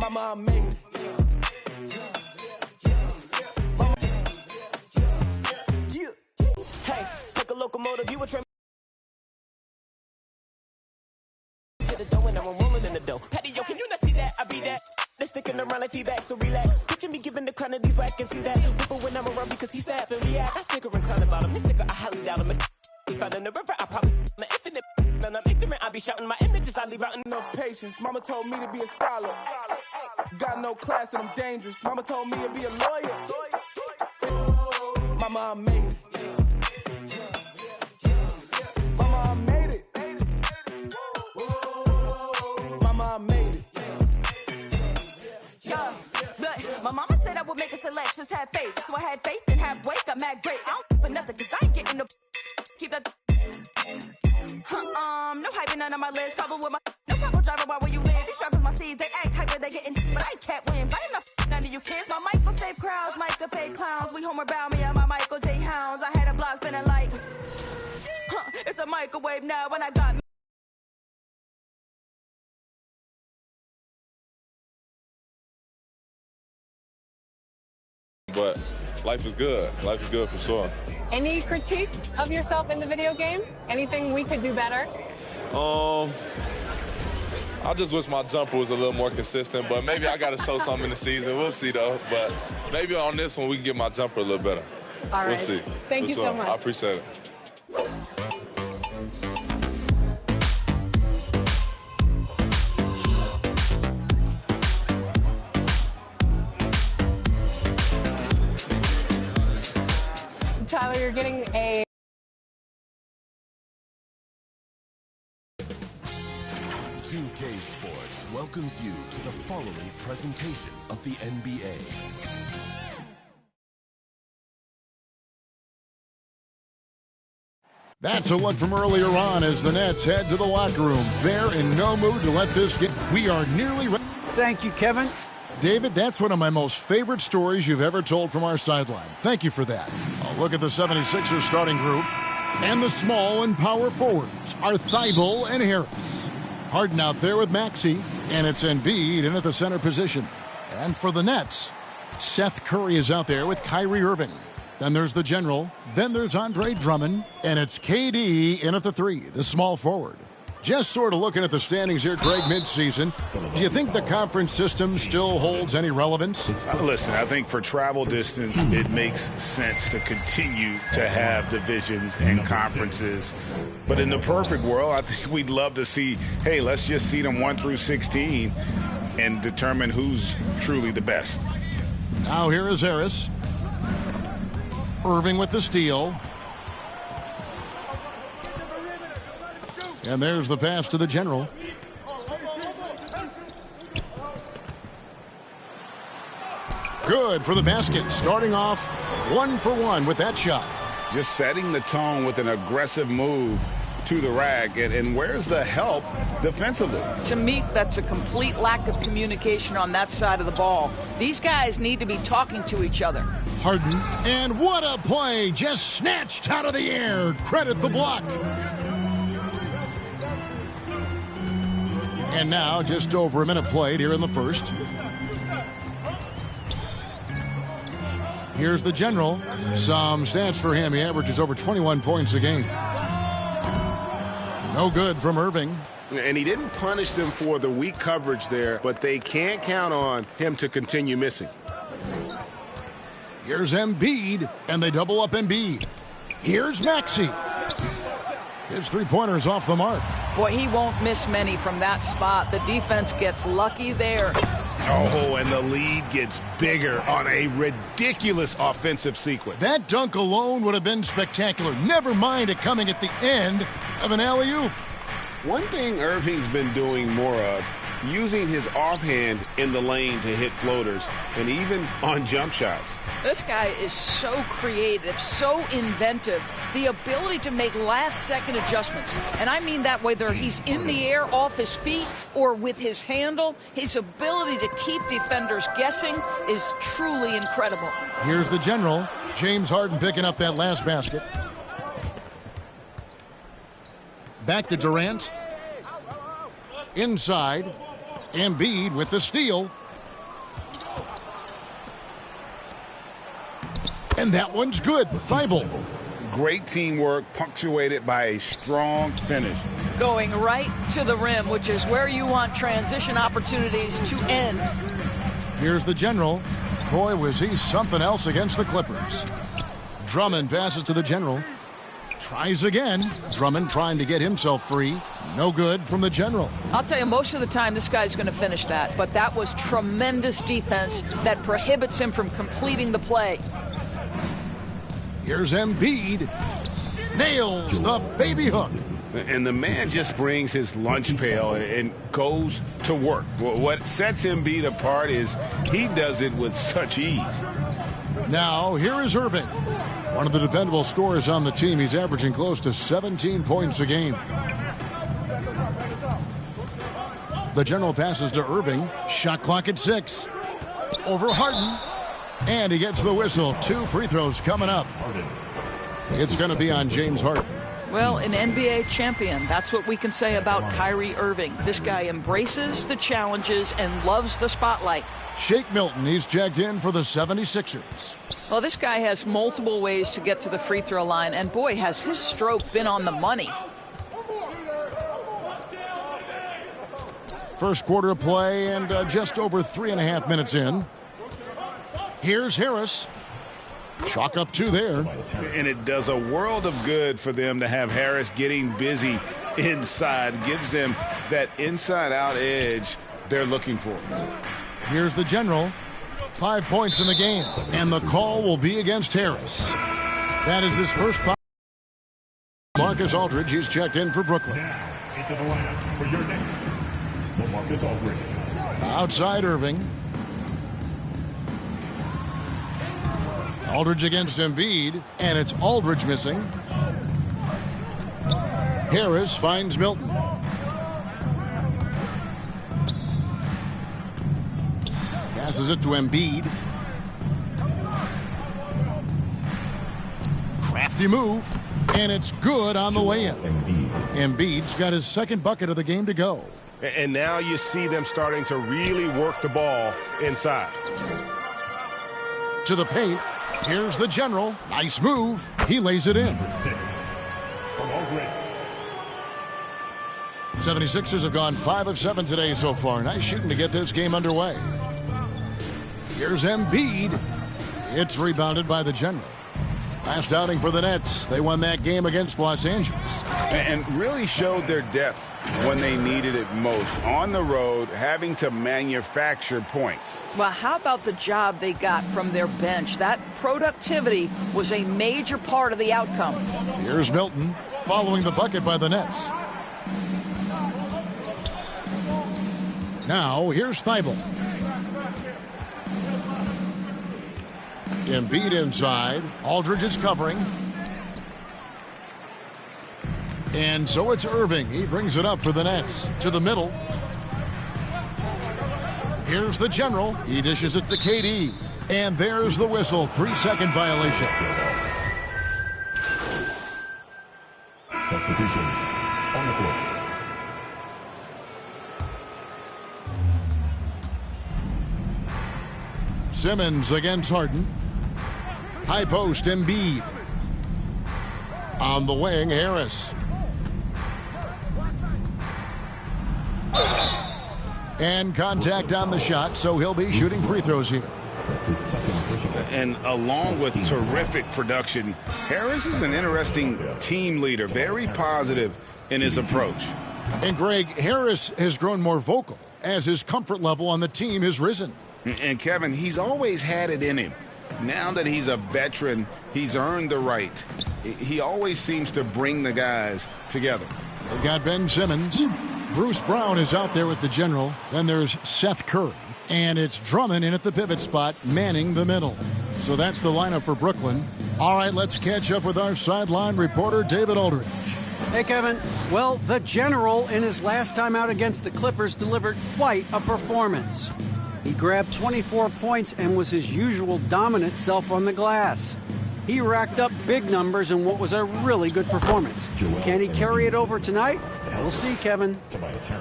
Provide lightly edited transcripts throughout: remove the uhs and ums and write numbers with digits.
Mama, I made it. Hey, like a locomotive, you a train to the dough, and now I'm rolling in the dough. Patty, yo, can you not see that? I be that. They're sticking around like feedback, so relax. Picture me giving the crown of these whack and sees that. Whipper when I'm around because he's snapping. React. I sticker and clown about him. This nigga, I highly doubt him. If I in the river, I probably my infinite. And I'm ignorant, I be shouting my images. I leave out in no patience. Mama told me to be a scholar. Got no class and I'm dangerous. Mama told me to be a lawyer. Mama, I made it. Mama, I made it. Mama, I made it. Yeah, look, my mama said I would make a selection, have faith. So I had faith and have weight. I'm mad great. I don't for nothing, cause I ain't getting no. Keep that. No hyping none on my list. Cover with my. No problem driving while where you live. These rappers my seeds, they act hyper, they getting. But I ain't Cat Williams. I am not none of you kids. My mic will save crowds, mic will fake clowns. We homer bound me and my Michael J. Hounds. I had a block spinning like. It's a microwave now when I got. But life is good. Life is good for sure. Any critique of yourself in the video game? Anything we could do better? I just wish my jumper was a little more consistent, but maybe I got to show something in the season. We'll see, though. But maybe on this one, we can get my jumper a little better. All right. We'll see. Thank you so much. I appreciate it. Tyler, you're getting a... .2K Sports welcomes you to the following presentation of the NBA. That's a look from earlier on as the Nets head to the locker room. They're in no mood to let this get. We are nearly ready. Thank you, Kevin. David, that's one of my most favorite stories you've ever told from our sideline. Thank you for that. A look at the 76ers starting group. And the small and power forwards are Thibault and Harris. Harden out there with Maxey. And it's Embiid in at the center position. And for the Nets, Seth Curry is out there with Kyrie Irving. Then there's the general. Then there's Andre Drummond. And it's KD in at the 3, the small forward. Just sort of looking at the standings here, Greg, midseason. Do you think the conference system still holds any relevance? Listen, I think for travel distance, it makes sense to continue to have divisions and conferences. But in the perfect world, I think we'd love to see, hey, let's just seed them 1 through 16 and determine who's truly the best. Now here is Harris. Irving with the steal. And there's the pass to the general. Good for the basket. Starting off 1 for 1 with that shot. Just setting the tone with an aggressive move to the rack. And where's the help defensively? To me, that's a complete lack of communication on that side of the ball. These guys need to be talking to each other. Harden. And what a play. Just snatched out of the air. Credit the block. And now, just over a minute played here in the first. Here's the general. Some stats for him. He averages over 21 points a game. No good from Irving. And he didn't punish them for the weak coverage there, but they can't count on him to continue missing. Here's Embiid, and they double up Embiid. Here's Maxey. His three-pointer's off the mark. Boy, he won't miss many from that spot. The defense gets lucky there. Oh, and the lead gets bigger on a ridiculous offensive sequence. That dunk alone would have been spectacular. Never mind it coming at the end of an alley-oop. One thing Irving's been doing more of, using his offhand in the lane to hit floaters, and even on jump shots. This guy is so creative, so inventive. The ability to make last-second adjustments. And I mean that whether he's in the air off his feet or with his handle, his ability to keep defenders guessing is truly incredible. Here's the general. James Harden picking up that last basket. Back to Durant. Inside. Embiid with the steal. And that one's good. Thibault. Great teamwork, punctuated by a strong finish. Going right to the rim, which is where you want transition opportunities to end. Here's the general. Boy, was he something else against the Clippers. Drummond passes to the general. Tries again. Drummond trying to get himself free. No good from the general. I'll tell you, most of the time this guy's going to finish that, but that was tremendous defense that prohibits him from completing the play. Here's Embiid. Nails the baby hook. And the man just brings his lunch pail and goes to work. What sets Embiid apart is he does it with such ease. Now, here is Irving. One of the dependable scorers on the team. He's averaging close to 17 points a game. The general passes to Irving. Shot clock at 6. Over Harden. And he gets the whistle. 2 free throws coming up. It's going to be on James Harden. Well, an NBA champion. That's what we can say about Kyrie Irving. This guy embraces the challenges and loves the spotlight. Shake Milton, he's checked in for the 76ers. Well, this guy has multiple ways to get to the free throw line, and boy, has his stroke been on the money. First quarter of play and just over 3.5 minutes in. Here's Harris. Chalk up 2 there. And it does a world of good for them to have Harris getting busy inside. Gives them that inside-out edge they're looking for. Here's the general. 5 points in the game. And the call will be against Harris. That is his first foul. Marcus Aldridge, he's checked in for Brooklyn. Now into the lineup for your next, Marcus Aldridge. Outside Irving. Aldridge against Embiid, and it's Aldridge missing. Harris finds Milton. Passes it to Embiid. Crafty move, and it's good on the way in. Embiid's got his second bucket of the game to go. And now you see them starting to really work the ball inside. To the paint. Here's the general. Nice move. He lays it in. 76ers have gone 5 of 7 today so far. Nice shooting to get this game underway. Here's Embiid. It's rebounded by the general. Last outing for the Nets. They won that game against Los Angeles. And really showed their depth when they needed it most. On the road, having to manufacture points. Well, how about the job they got from their bench? That productivity was a major part of the outcome. Here's Milton following the bucket by the Nets. Now, here's Thibault. Embiid inside. Aldridge is covering. And so it's Irving. He brings it up for the Nets. To the middle. Here's the general. He dishes it to KD. And there's the whistle. 3-second violation. Substitutions on the court. Simmons against Harden. High post, Embiid. On the wing, Harris. And contact on the shot, so he'll be shooting free throws here. And along with terrific production, Harris is an interesting team leader, very positive in his approach. And Greg, Harris has grown more vocal as his comfort level on the team has risen. And Kevin, he's always had it in him. Now that he's a veteran, he's earned the right. He always seems to bring the guys together. They've got Ben Simmons. Bruce Brown is out there with the general. Then there's Seth Curry. And it's Drummond in at the pivot spot, manning the middle. So that's the lineup for Brooklyn. All right, let's catch up with our sideline reporter, David Aldridge. Hey, Kevin. Well, the general in his last time out against the Clippers delivered quite a performance. He grabbed 24 points and was his usual dominant self on the glass. He racked up big numbers in what was a really good performance. Can he carry it over tonight? We'll see, Kevin.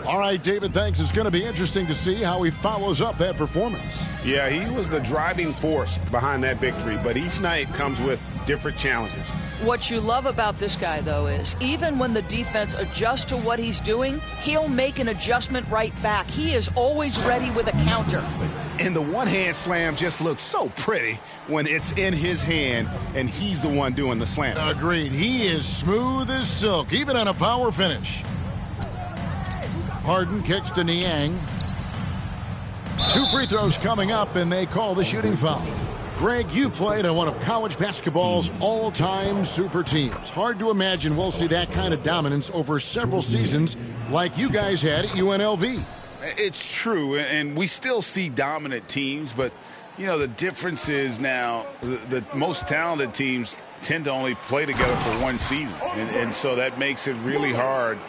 All right, David, thanks. It's going to be interesting to see how he follows up that performance. Yeah, he was the driving force behind that victory, but each night comes with different challenges. What you love about this guy, though, is even when the defense adjusts to what he's doing, he'll make an adjustment right back. He is always ready with a counter. And the one-hand slam just looks so pretty when it's in his hand and he's the one doing the slam. Agreed. He is smooth as silk, even on a power finish. Harden kicks to Niang. 2 free throws coming up, and they call the shooting foul. Greg, you played on one of college basketball's all-time super teams. Hard to imagine we'll see that kind of dominance over several seasons like you guys had at UNLV. It's true, and we still see dominant teams, but, you know, the difference is now the most talented teams tend to only play together for one season, and so that makes it really hard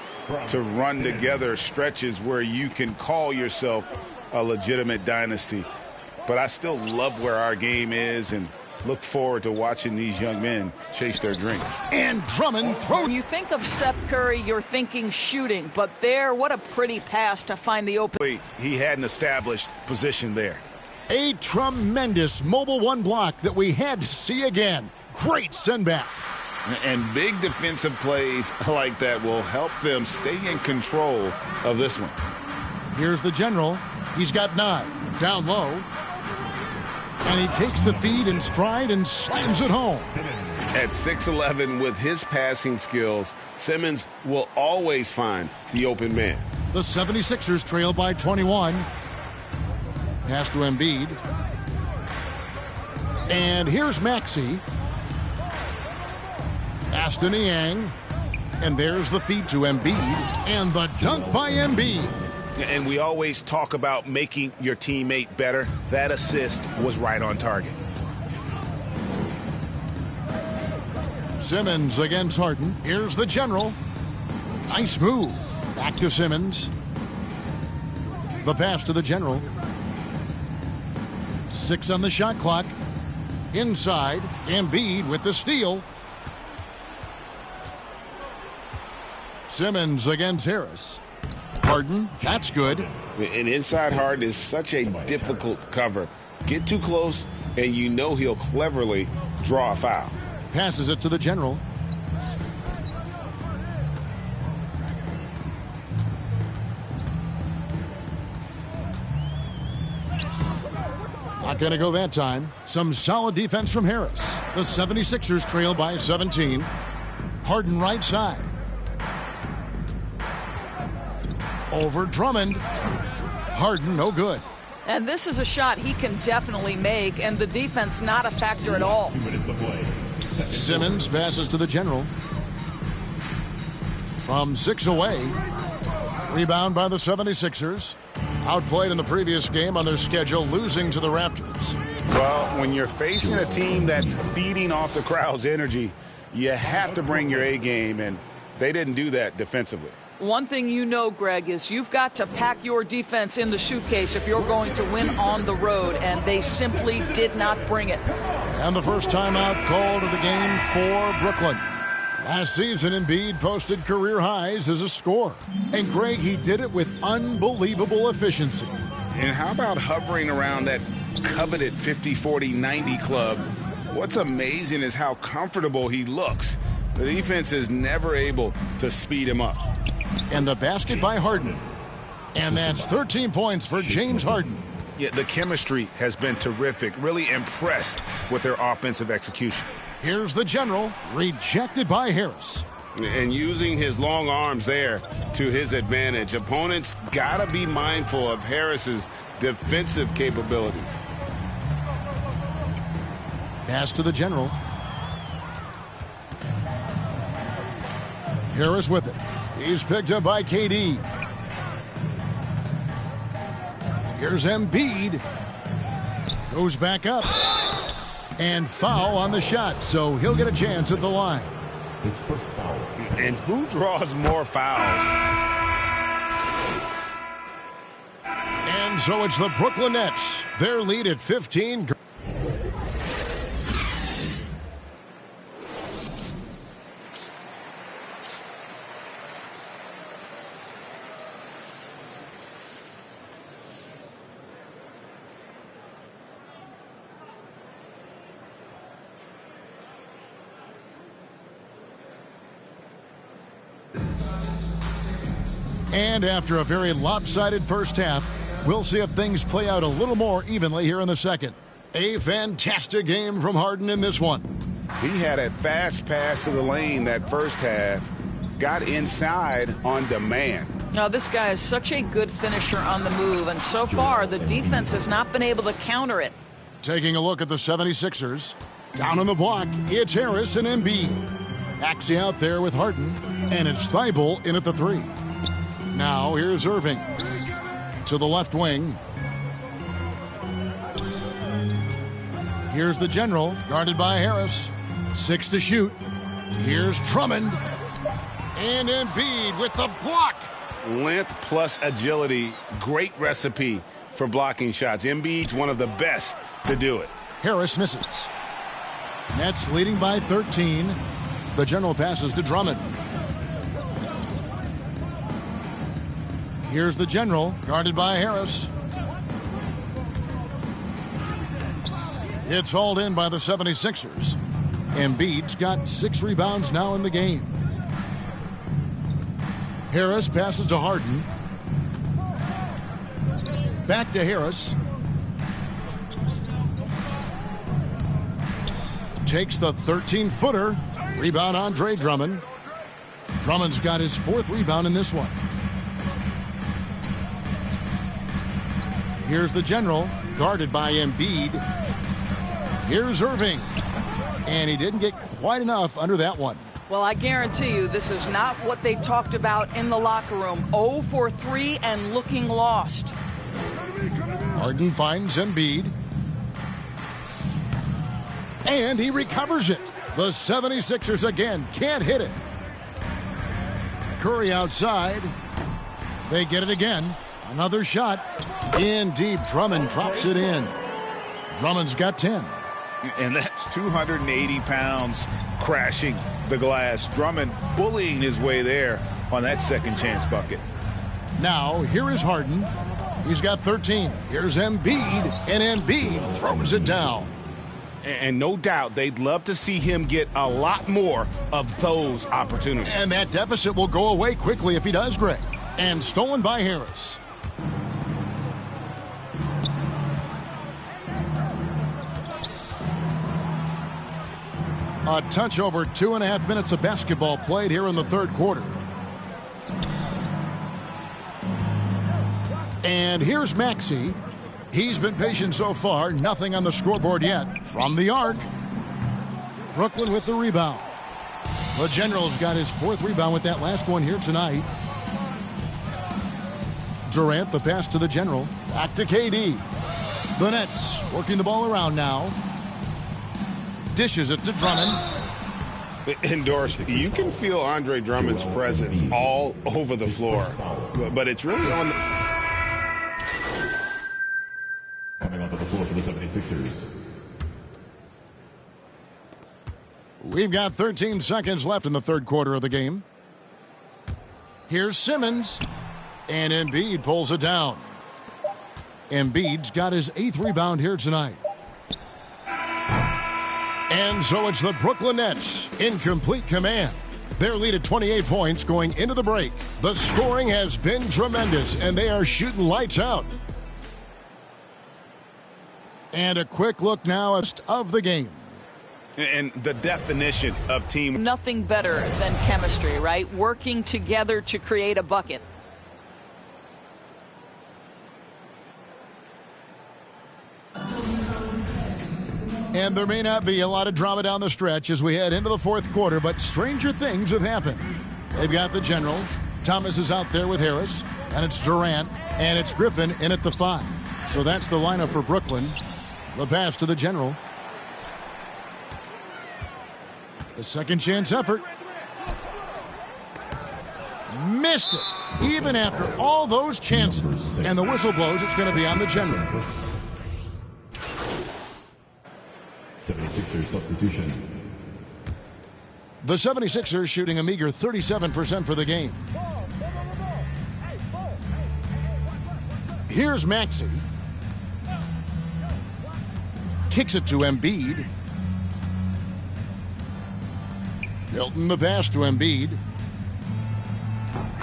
to run together stretches where you can call yourself a legitimate dynasty. But I still love where our game is and look forward to watching these young men chase their dreams. And Drummond throws. When you think of Seth Curry, you're thinking shooting. But there, what a pretty pass to find the open. He had an established position there. A tremendous mobile one block that we had to see again. Great send back. And big defensive plays like that will help them stay in control of this one. Here's the general. He's got 9. Down low. And he takes the feed in stride and slams it home. At 6'11", with his passing skills, Simmons will always find the open man. The 76ers trail by 21. Pass to Embiid. And here's Maxey. Pass to Niang. And there's the feed to Embiid. And the dunk by Embiid. And we always talk about making your teammate better. That assist was right on target. Simmons against Harden. Here's the general. Nice move. Back to Simmons. The pass to the general. 6 on the shot clock. Inside. Embiid with the steal. Simmons against Harris. Harden, that's good. And inside Harden is such a difficult cover. Get too close, and you know he'll cleverly draw a foul. Passes it to the general. Not going to go that time. Some solid defense from Harris. The 76ers trail by 17. Harden right side. Over Drummond. Harden, no good. And this is a shot he can definitely make, and the defense not a factor at all. Simmons passes to the general. From 6 away. Rebound by the 76ers. Outplayed in the previous game on their schedule, losing to the Raptors. Well, when you're facing a team that's feeding off the crowd's energy, you have to bring your A game, and they didn't do that defensively. One thing you know, Greg, is you've got to pack your defense in the suitcase if you're going to win on the road, and they simply did not bring it. And the first timeout called of the game for Brooklyn. Last season, Embiid posted career highs as a scorer. And, Greg, he did it with unbelievable efficiency. And how about hovering around that coveted 50-40-90 club? What's amazing is how comfortable he looks. The defense is never able to speed him up. And the basket by Harden. And that's 13 points for James Harden. Yeah, the chemistry has been terrific. Really impressed with their offensive execution. Here's the general, rejected by Harris. And using his long arms there to his advantage. Opponents got to be mindful of Harris's defensive capabilities. Pass to the general. Harris with it. He's picked up by KD. Here's Embiid. Goes back up. And foul on the shot, so he'll get a chance at the line. His first foul. And who draws more fouls? And so it's the Brooklyn Nets. Their lead at 15. And after a very lopsided first half, we'll see if things play out a little more evenly here in the second. A fantastic game from Harden in this one. He had a fast pass to the lane that first half, got inside on demand. Now, this guy is such a good finisher on the move, and so far the defense has not been able to counter it. Taking a look at the 76ers. Down on the block, it's Harris and Embiid. Maxey out there with Harden, and it's Thibault in at the 3. Now here's Irving to the left wing. Here's the general, guarded by Harris. 6 to shoot. Here's Drummond. And Embiid with the block. Length plus agility, great recipe for blocking shots. Embiid's one of the best to do it. Harris misses. Nets leading by 13. The general passes to Drummond. Here's the general, guarded by Harris. It's hauled in by the 76ers. Embiid's got 6 rebounds now in the game. Harris passes to Harden. Back to Harris. Takes the 13-footer. Rebound Andre Drummond. Drummond's got his 4th rebound in this one. Here's the general, guarded by Embiid. Here's Irving. And he didn't get quite enough under that one. Well, I guarantee you this is not what they talked about in the locker room. 0 for 3 and looking lost. Harden finds Embiid. And he recovers it. The 76ers again can't hit it. Curry outside. They get it again. Another shot. In deep. Drummond drops it in. Drummond's got 10. And that's 280 pounds crashing the glass. Drummond bullying his way there on that second chance bucket. Now, here is Harden. He's got 13. Here's Embiid, and Embiid throws it down. And no doubt they'd love to see him get a lot more of those opportunities. And that deficit will go away quickly if he does, Greg. And stolen by Harris. A touch over 2.5 minutes of basketball played here in the third quarter. And here's Maxey. He's been patient so far. Nothing on the scoreboard yet. From the arc. Brooklyn with the rebound. The General's got his 4th rebound with that last one here tonight. Durant, the pass to the General. Back to KD. The Nets working the ball around now. Dishes it to Drummond. Endorsed. You can feel Andre Drummond's presence all over the floor, but it's really on the... Coming onto the floor for the 76ers. We've got 13 seconds left in the third quarter of the game. Here's Simmons. And Embiid pulls it down. Embiid's got his 8th rebound here tonight. And so it's the Brooklyn Nets in complete command. Their lead at 28 points going into the break. The scoring has been tremendous, and they are shooting lights out. And a quick look now of the game. And the definition of team. Nothing better than chemistry, right? Working together to create a bucket. And there may not be a lot of drama down the stretch as we head into the fourth quarter, but stranger things have happened. They've got the General. Thomas is out there with Harris, and it's Durant, and it's Griffin in at the 5. So that's the lineup for Brooklyn. The pass to the General. The second chance effort. Missed it, even after all those chances. And the whistle blows, it's going to be on the General. 76ers substitution. The 76ers shooting a meager 37% for the game. Here's Maxey. Kicks it to Embiid. Hilton the pass to Embiid.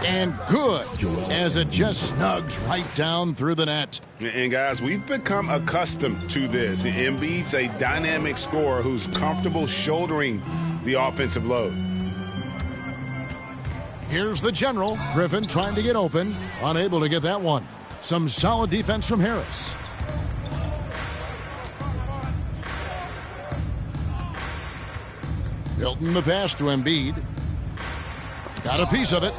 And good, as it just snugs right down through the net. And guys, we've become accustomed to this. Embiid's a dynamic scorer who's comfortable shouldering the offensive load. Here's the general. Griffin trying to get open. Unable to get that one. Some solid defense from Harris. Milton the pass to Embiid. Got a piece of it.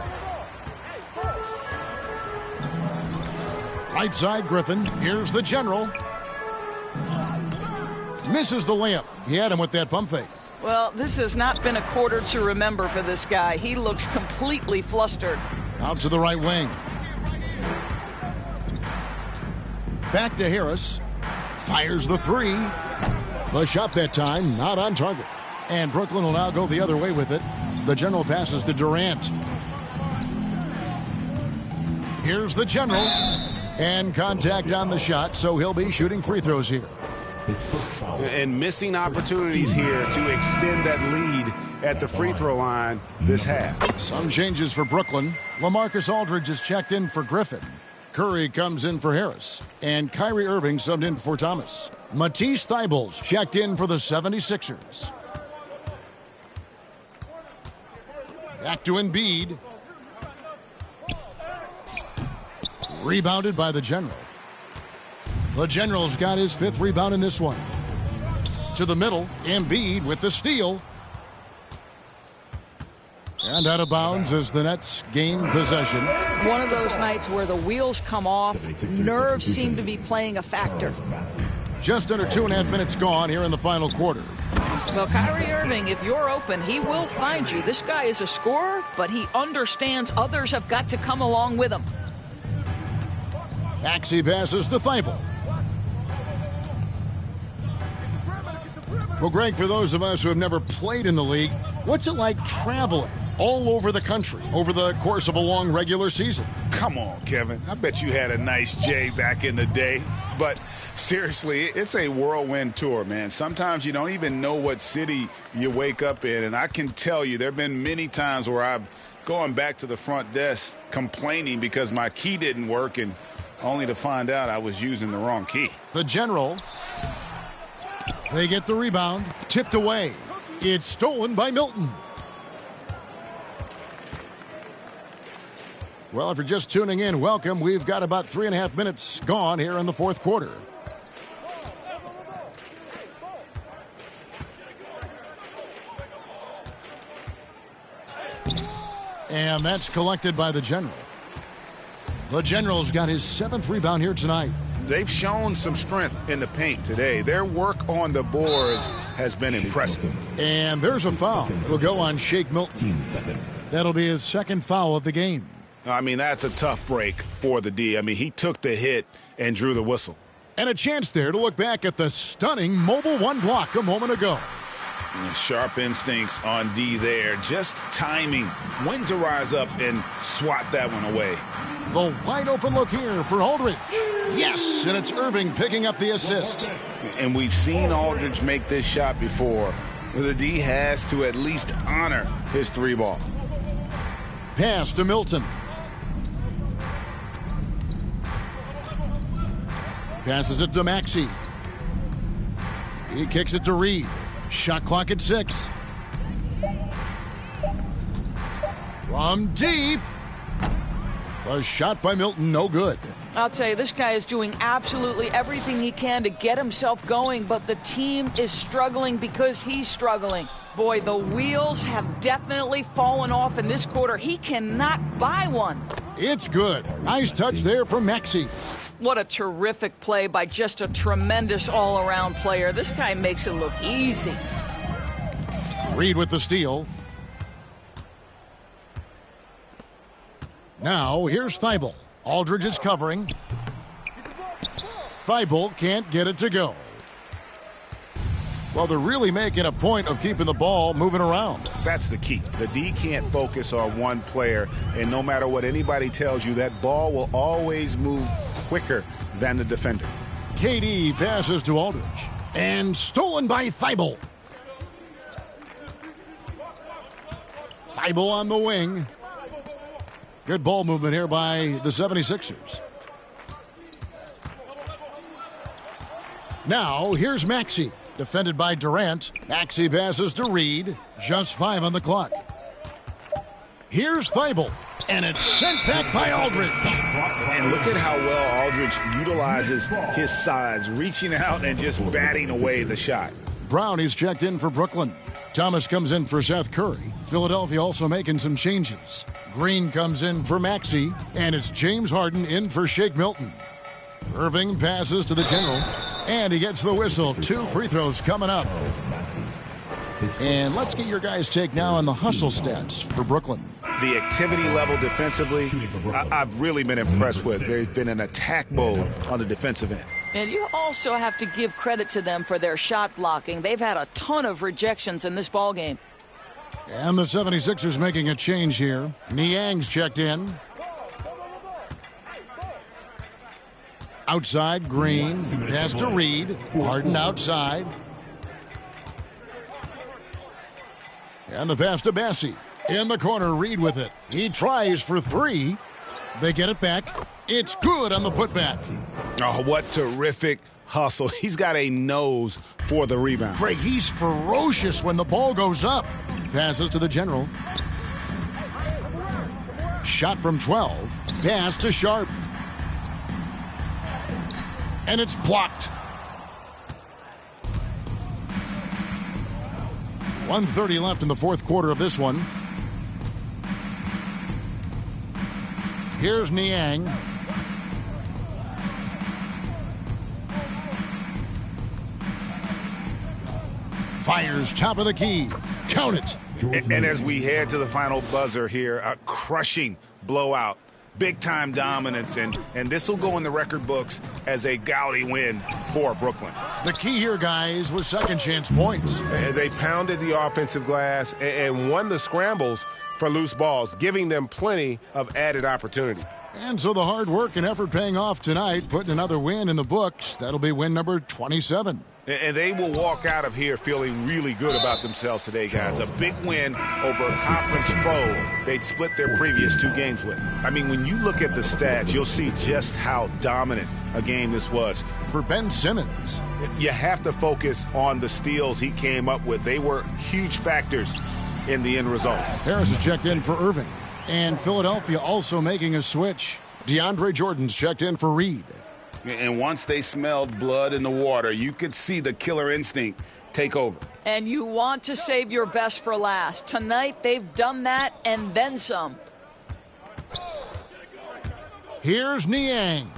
Right side, Griffin. Here's the general. Misses the layup. He had him with that pump fake. Well, this has not been a quarter to remember for this guy. He looks completely flustered. Out to the right wing. Back to Harris. Fires the three. The shot that time, not on target. And Brooklyn will now go the other way with it. The general passes to Durant. Here's the general. And contact on the shot, so he'll be shooting free throws here. And missing opportunities here to extend that lead at the free throw line this half. Some changes for Brooklyn. LaMarcus Aldridge is checked in for Griffin. Curry comes in for Harris. And Kyrie Irving subbed in for Thomas. Matisse Thybulle checked in for the 76ers. Back to Embiid. Rebounded by the general. The general's got his 5th rebound in this one. To the middle, Embiid with the steal. And out of bounds as the Nets gain possession. One of those nights where the wheels come off, nerves seem to be playing a factor. Just under 2.5 minutes gone here in the final quarter. Well, Kyrie Irving, if you're open, he will find you. This guy is a scorer, but he understands others have got to come along with him. Maxey passes to Thybulle. Well, Greg, for those of us who have never played in the league, what's it like traveling all over the country over the course of a long regular season? Come on, Kevin. I bet you had a nice J back in the day. But seriously, it's a whirlwind tour, man. Sometimes you don't even know what city you wake up in. And I can tell you there have been many times where I've gone back to the front desk complaining because my key didn't work, and only to find out I was using the wrong key. The general. They get the rebound. Tipped away. It's stolen by Milton. Well, if you're just tuning in, welcome. We've got about 3.5 minutes gone here in the fourth quarter. And that's collected by the general. The general's got his 7th rebound here tonight. They've shown some strength in the paint today. Their work on the boards has been impressive. And there's a foul. It'll go on Shake Milton. That'll be his 2nd foul of the game. I mean, that's a tough break for the D. I mean, he took the hit and drew the whistle. And a chance there to look back at the stunning Mobile 1 block a moment ago. And sharp instincts on D there. Just timing when to rise up and swat that one away. The wide open look here for Aldridge. Yes, and it's Irving picking up the assist. And we've seen Aldridge make this shot before. The D has to at least honor his 3-ball. Pass to Milton. Passes it to Maxey. He kicks it to Reed. Shot clock at 6. From deep. A shot by Milton, no good. I'll tell you, this guy is doing absolutely everything he can to get himself going, but the team is struggling because he's struggling. Boy, the wheels have definitely fallen off in this quarter. He cannot buy one. It's good. Nice touch there from Maxey. What a terrific play by just a tremendous all-around player. This guy makes it look easy. Reed with the steal. Now, here's Thybulle. Aldridge is covering. Thybulle can't get it to go. Well, they're really making a point of keeping the ball moving around. That's the key. The D can't focus on one player, and no matter what anybody tells you, that ball will always move quicker than the defender. KD passes to Aldridge. And stolen by Thybulle. Thybulle on the wing. Good ball movement here by the 76ers. Now, here's Maxey. Defended by Durant. Maxey passes to Reed. Just 5 on the clock. Here's Thibault. And it's sent back by Aldridge. And look at how well Aldridge utilizes his size, reaching out and just batting away the shot. Brown, he's checked in for Brooklyn. Thomas comes in for Seth Curry. Philadelphia also making some changes. Green comes in for Maxey. And it's James Harden in for Shake Milton. Irving passes to the general. And he gets the whistle. 2 free throws coming up. And let's get your guys' take now on the hustle stats for Brooklyn. The activity level defensively, I've really been impressed with. There's been an attack mode on the defensive end. And you also have to give credit to them for their shot blocking. They've had a ton of rejections in this ballgame. And the 76ers making a change here. Niang's checked in. Outside, Green. Pass to Reed. Harden outside. And the pass to Bassey. In the corner, Reed with it. He tries for 3. They get it back. It's good on the putback. Oh, what terrific hustle. He's got a nose for the rebound. Greg, he's ferocious when the ball goes up. Passes to the general. Shot from 12. Pass to Sharp. And it's blocked. 1:30 left in the fourth quarter of this one. Here's Niang. Fires top of the key. Count it. And as we head to the final buzzer here, a crushing blowout. Big-time dominance, and this will go in the record books as a gaudy win for Brooklyn. The key here, guys, was second-chance points. And they pounded the offensive glass and won the scrambles for loose balls, giving them plenty of added opportunity. And so the hard work and effort paying off tonight, putting another win in the books. That'll be win number 27. And they will walk out of here feeling really good about themselves today, guys. A big win over a conference foe they'd split their previous 2 games with. I mean, when you look at the stats, you'll see just how dominant a game this was. For Ben Simmons, you have to focus on the steals he came up with. They were huge factors in the end result. Harris is checked in for Irving. And Philadelphia also making a switch. DeAndre Jordan's checked in for Reed. And once they smelled blood in the water, you could see the killer instinct take over. And you want to save your best for last. Tonight, they've done that and then some. Here's Niang.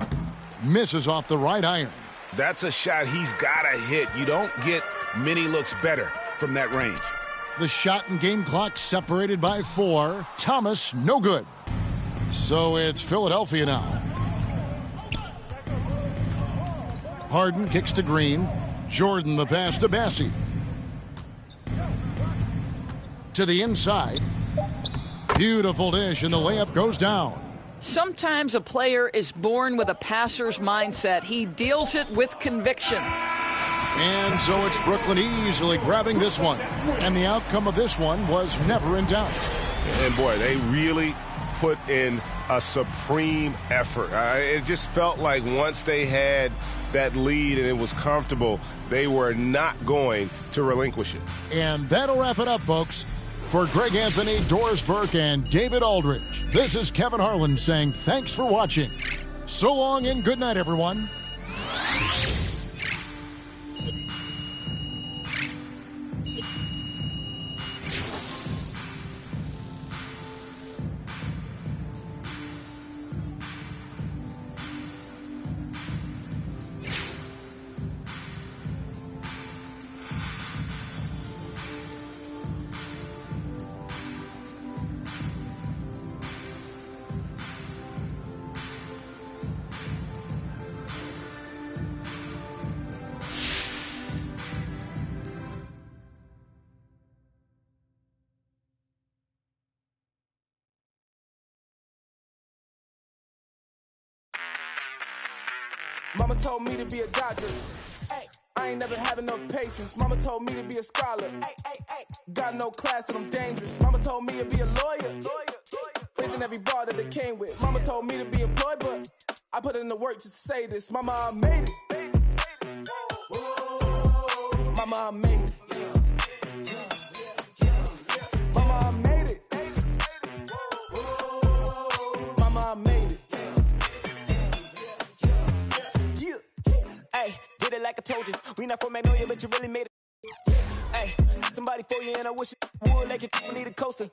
Misses off the right iron. That's a shot he's got to hit. You don't get many looks better from that range. The shot and game clock separated by 4. Thomas, no good. So it's Philadelphia now. Harden kicks to Green. Jordan the pass to Bassey. To the inside. Beautiful dish, and the layup goes down. Sometimes a player is born with a passer's mindset. He deals it with conviction. And so it's Brooklyn easily grabbing this one. And the outcome of this one was never in doubt. And boy, they really put in a supreme effort. It just felt like once they had that lead and it was comfortable, they were not going to relinquish it. And that'll wrap it up, folks. For Greg Anthony, Doris Burke, and David Aldridge, this is Kevin Harlan saying thanks for watching. So long and good night, everyone. Mama told me to be a doctor. I ain't never had enough patience. Mama told me to be a scholar. Got no class and I'm dangerous. Mama told me to be a lawyer. Isn't every bar that they came with. Mama told me to be employed, but I put in the work just to say this. Mama, I made it. Mama, I made it. Mama, I made it. Mama, I made it. Yeah. Hey, did it like I told you. We not from Magnolia, but you really made it. Hey, somebody for you, and I wish it would like it need a coaster.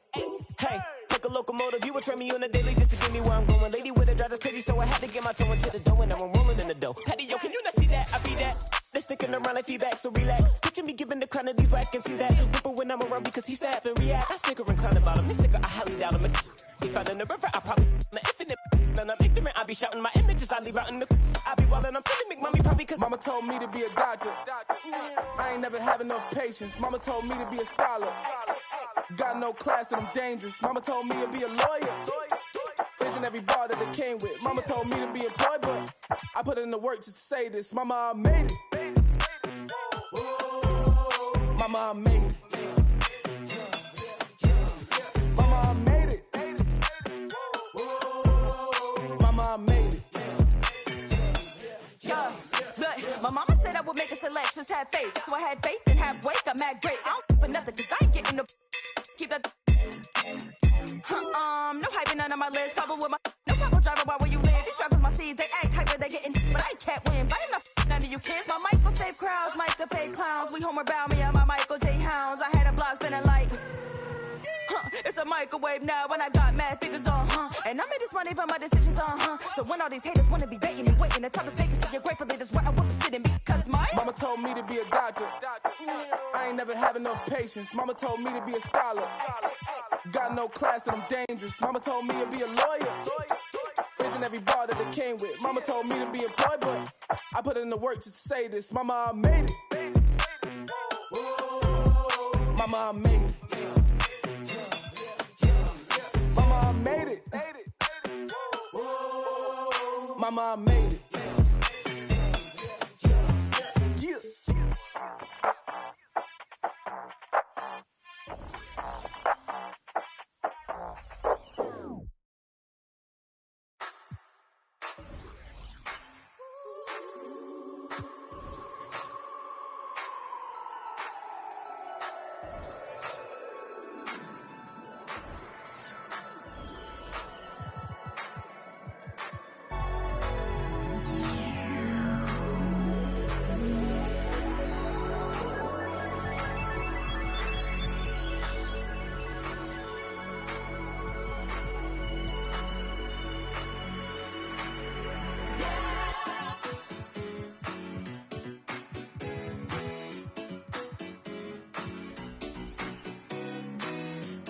Hey, like a locomotive, you would train me on a daily just to get me where I'm going. Lady with a drive that's crazy, so I had to get my toe into the dough, and now I'm rolling in the dough. Patty, yo, can you not see that? I be that. They sticking around like feedback, so relax. Picture me giving the crown of these whack and see that. Whipper when I'm around because he snap and react. I snicker and clown about him. This nigga, I highly doubt him. He found in the river, I probably the infinite. And I'm ignorant, I be shouting my images. I leave out in the. I be wildin', I'm feeling big, mommy probably cause Mama told me to be a doctor. I ain't never had enough patience. Mama told me to be a scholar. Got no class and I'm dangerous. Mama told me to be a lawyer. Isn't every bar that they came with. Mama told me to be employed, but I put in the work just to say this. Mama, I made it. Mama, I made it. Mama, I made it. Mama, I made it. Yeah, look, my mama said I would make a selection, have faith. So I had faith and have weight, I'm mad great. I don't for nothing, cause I ain't getting the keep that. No hyping none on my list, probably with my no purple driver, why where you live? These rappers my seeds, they act hyper, they getting, but I ain't Cat Williams. I am not none of you kids. My mic will save crowds, mic will fake clowns. We homer bound me and my Michael J. Hounds. I had a block spinning like. It's a microwave now when I got mad figures on, and I made this money from my decisions on, So when all these haters wanna be baiting me, waiting, the top is fake, so you're grateful that is where I would be sitting because my Mama told me to be a doctor. I ain't never had enough patience. Mama told me to be a scholar. Got no class and I'm dangerous. Mama told me to be a lawyer. Isn't every bar that they came with. Mama told me to be employed, but I put in the work just to say this. Mama, I made it. Mama, I made it. Mama, I made it. Mama, I made it. Yeah.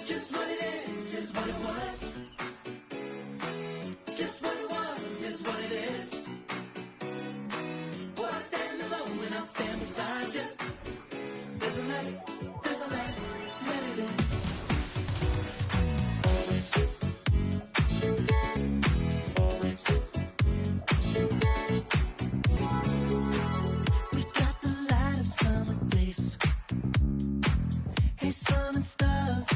Just what it is what it was. Just what it was is what it is. Boy, I stand alone when I stand beside you. There's a light, let it in. We got the light of summer days. Hey, sun and stars.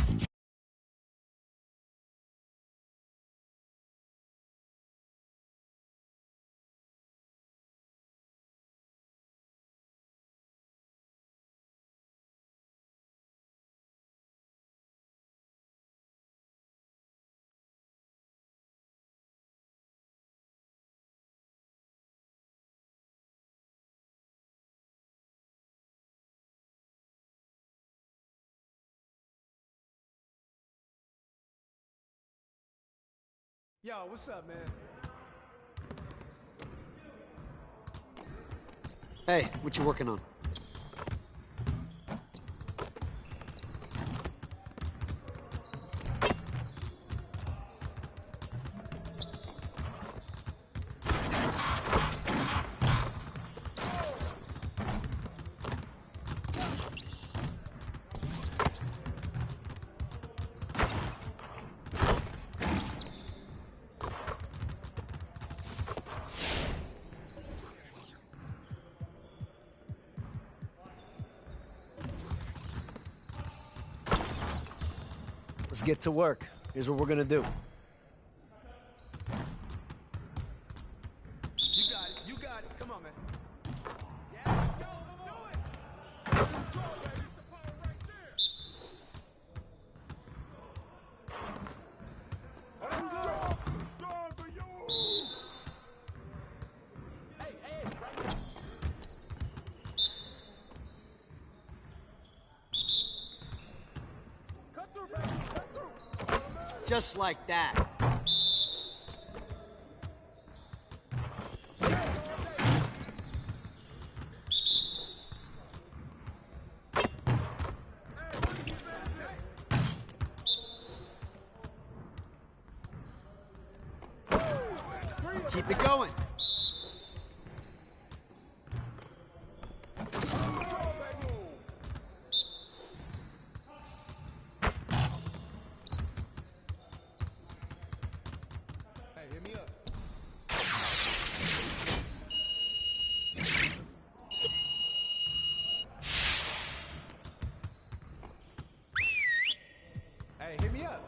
Yo, what's up, man? Hey, what you working on? Let's get to work. Here's what we're gonna do. Just like that. Keep it going. Hey, hit me up.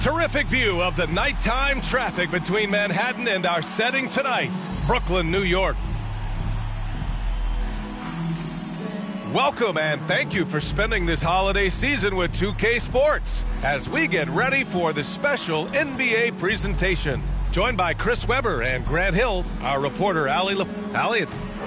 Terrific view of the nighttime traffic between Manhattan and our setting tonight, Brooklyn, New York. Welcome and thank you for spending this holiday season with 2K Sports as we get ready for the special NBA presentation. Joined by Chris Webber and Grant Hill, our reporter, Allie.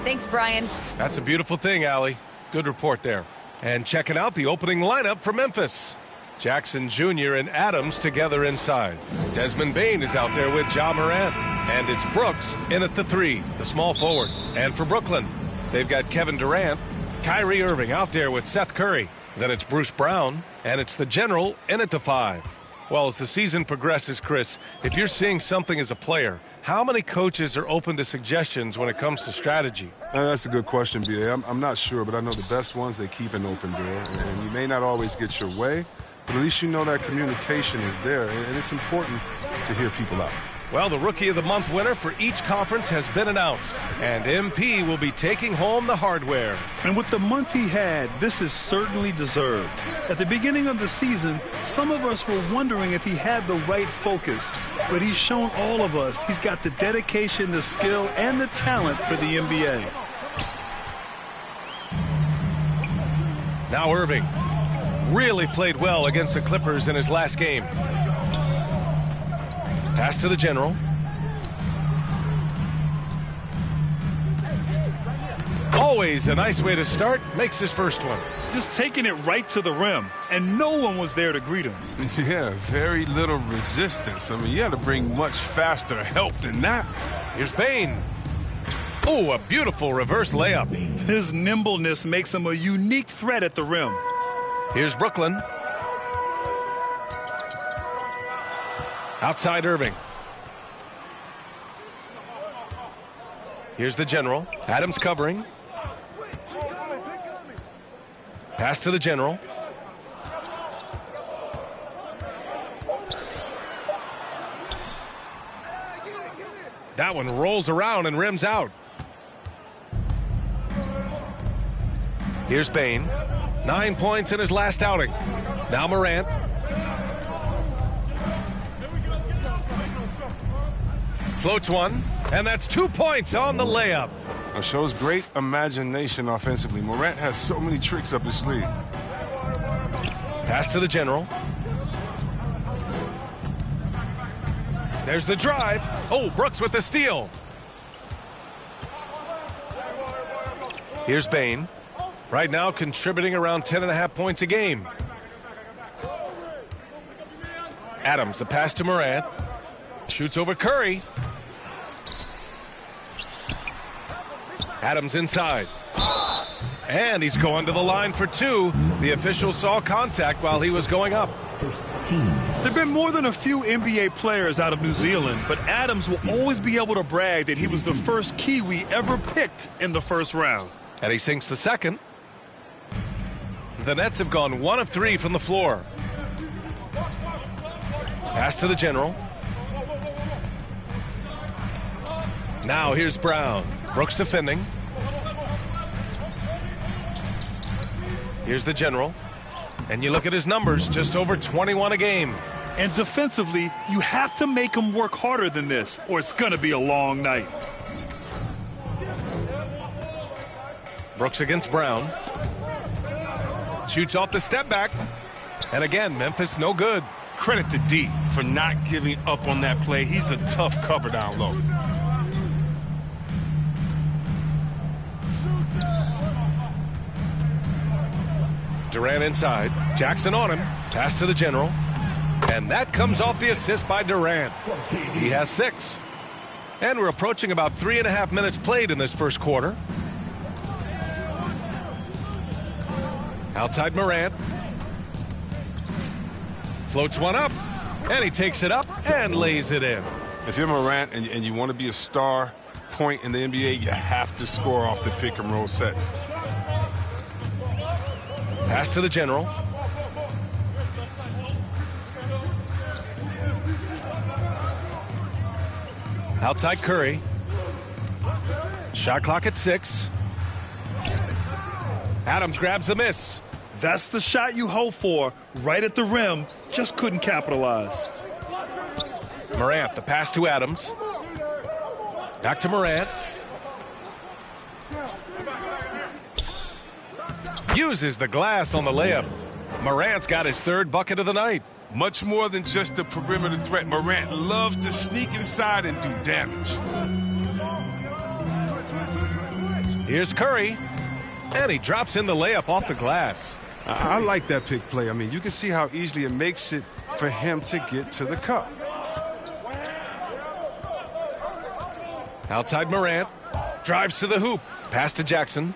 Thanks, Brian. That's a beautiful thing, Allie. Good report there. And checking out the opening lineup for Memphis. Jackson Jr. and Adams together inside. Desmond Bane is out there with Ja Morant. And it's Brooks in at the 3, the small forward. And for Brooklyn, they've got Kevin Durant, Kyrie Irving out there with Seth Curry. Then it's Bruce Brown, and it's the General in at the 5. Well, as the season progresses, Chris, if you're seeing something as a player, how many coaches are open to suggestions when it comes to strategy? That's a good question, B.A. I'm not sure, but I know the best ones, they keep an open door. And you may not always get your way, but at least you know that communication is there, and it's important to hear people out. Well, the Rookie of the Month winner for each conference has been announced, and MP will be taking home the hardware. And with the month he had, this is certainly deserved. At the beginning of the season, some of us were wondering if he had the right focus, but he's shown all of us he's got the dedication, the skill, and the talent for the NBA. Now Irving really played well against the Clippers in his last game. Pass to the General. Always a nice way to start. Makes his first one. Just taking it right to the rim, and no one was there to greet him. Yeah, very little resistance. I mean, you had to bring much faster help than that. Here's Bane. Oh, a beautiful reverse layup. His nimbleness makes him a unique threat at the rim. Here's Brooklyn. Outside Irving. Here's the General. Adams covering. Pass to the General. That one rolls around and rims out. Here's Bane. 9 points in his last outing. Now Morant. Floats one, and that's 2 points on the layup. It shows great imagination offensively. Morant has so many tricks up his sleeve. Pass to the General. There's the drive. Oh, Brooks with the steal. Here's Bane. Right now contributing around 10.5 points a game. Adams, the pass to Morant. Shoots over Curry. Adams inside. And he's going to the line for 2. The official saw contact while he was going up. There have been more than a few NBA players out of New Zealand, but Adams will always be able to brag that he was the first Kiwi ever picked in the first round. And he sinks the second. The Nets have gone 1 of 3 from the floor. Pass to the General. Now here's Brown. Brooks defending. Here's the General. And you look at his numbers, just over 21 a game. And defensively, you have to make him work harder than this, or it's going to be a long night. Brooks against Brown. Shoots off the step back. And again, Memphis no good. Credit to D for not giving up on that play. He's a tough cover down low. Durant inside. Jackson on him. Pass to the General. And that comes off the assist by Durant. He has 6. And we're approaching about 3.5 minutes played in this first quarter. Outside Morant. Floats one up. And he takes it up and lays it in. If you're Morant and you want to be a star point in the NBA, you have to score off the pick and roll sets. Pass to the General. Outside Curry. Shot clock at 6. Adams grabs the miss. That's the shot you hope for, right at the rim. Just couldn't capitalize. Morant, the pass to Adams. Back to Morant. Uses the glass on the layup. Morant's got his third bucket of the night. Much more than just a perimeter threat. Morant loves to sneak inside and do damage. Here's Curry. And he drops in the layup off the glass. I like that pick play. I mean, you can see how easily it makes it for him to get to the cup. Outside Morant. Drives to the hoop. Pass to Jackson.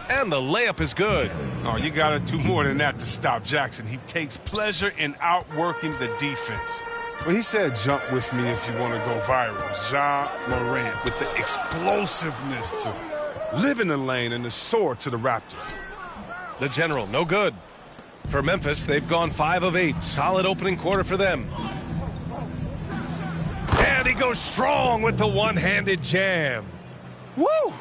And the layup is good. Oh, you got to do more than that to stop Jackson. He takes pleasure in outworking the defense. Well, he said jump with me if you want to go viral. Ja Morant with the explosiveness to live in the lane and the soar to the Raptors. The general, no good. For Memphis, they've gone 5 of 8. Solid opening quarter for them. And he goes strong with the one-handed jam. Woo!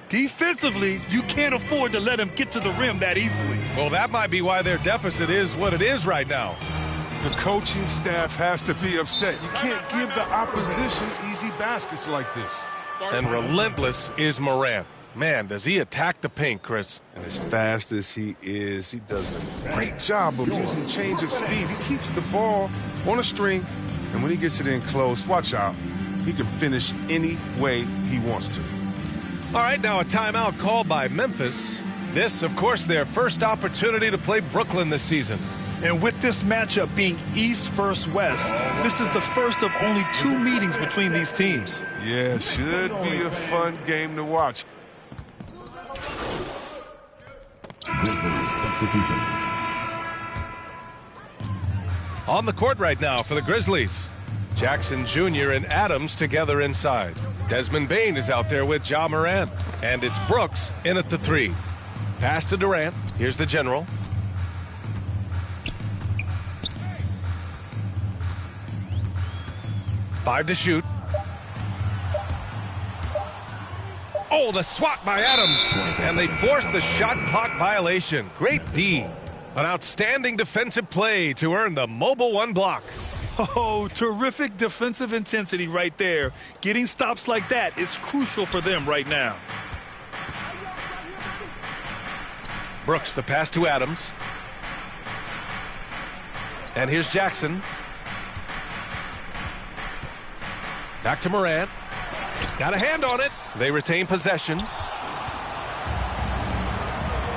Defensively, you can't afford to let him get to the rim that easily. Well, that might be why their deficit is what it is right now. The coaching staff has to be upset. You can't give the opposition easy baskets like this. And relentless is Morant. Man, does he attack the paint, Chris. And as fast as he is, he does a great job of using change of speed. He keeps the ball on a string, and when he gets it in close, watch out. He can finish any way he wants to. All right, now a timeout called by Memphis. This, of course, their first opportunity to play Brooklyn this season. And with this matchup being East versus West, this is the first of only 2 meetings between these teams. Yeah, should be a fun game to watch. On the court right now for the Grizzlies. Jackson Jr. and Adams together inside. Desmond Bane is out there with Ja Morant. And it's Brooks in at the 3. Pass to Durant. Here's the general. Five to shoot. Oh, the swat by Adams. And they force the shot clock violation. Great D. An outstanding defensive play to earn the mobile 1 block. Oh, terrific defensive intensity right there. Getting stops like that is crucial for them right now. Brooks, the pass to Adams. And here's Jackson. Back to Morant. Got a hand on it. They retain possession.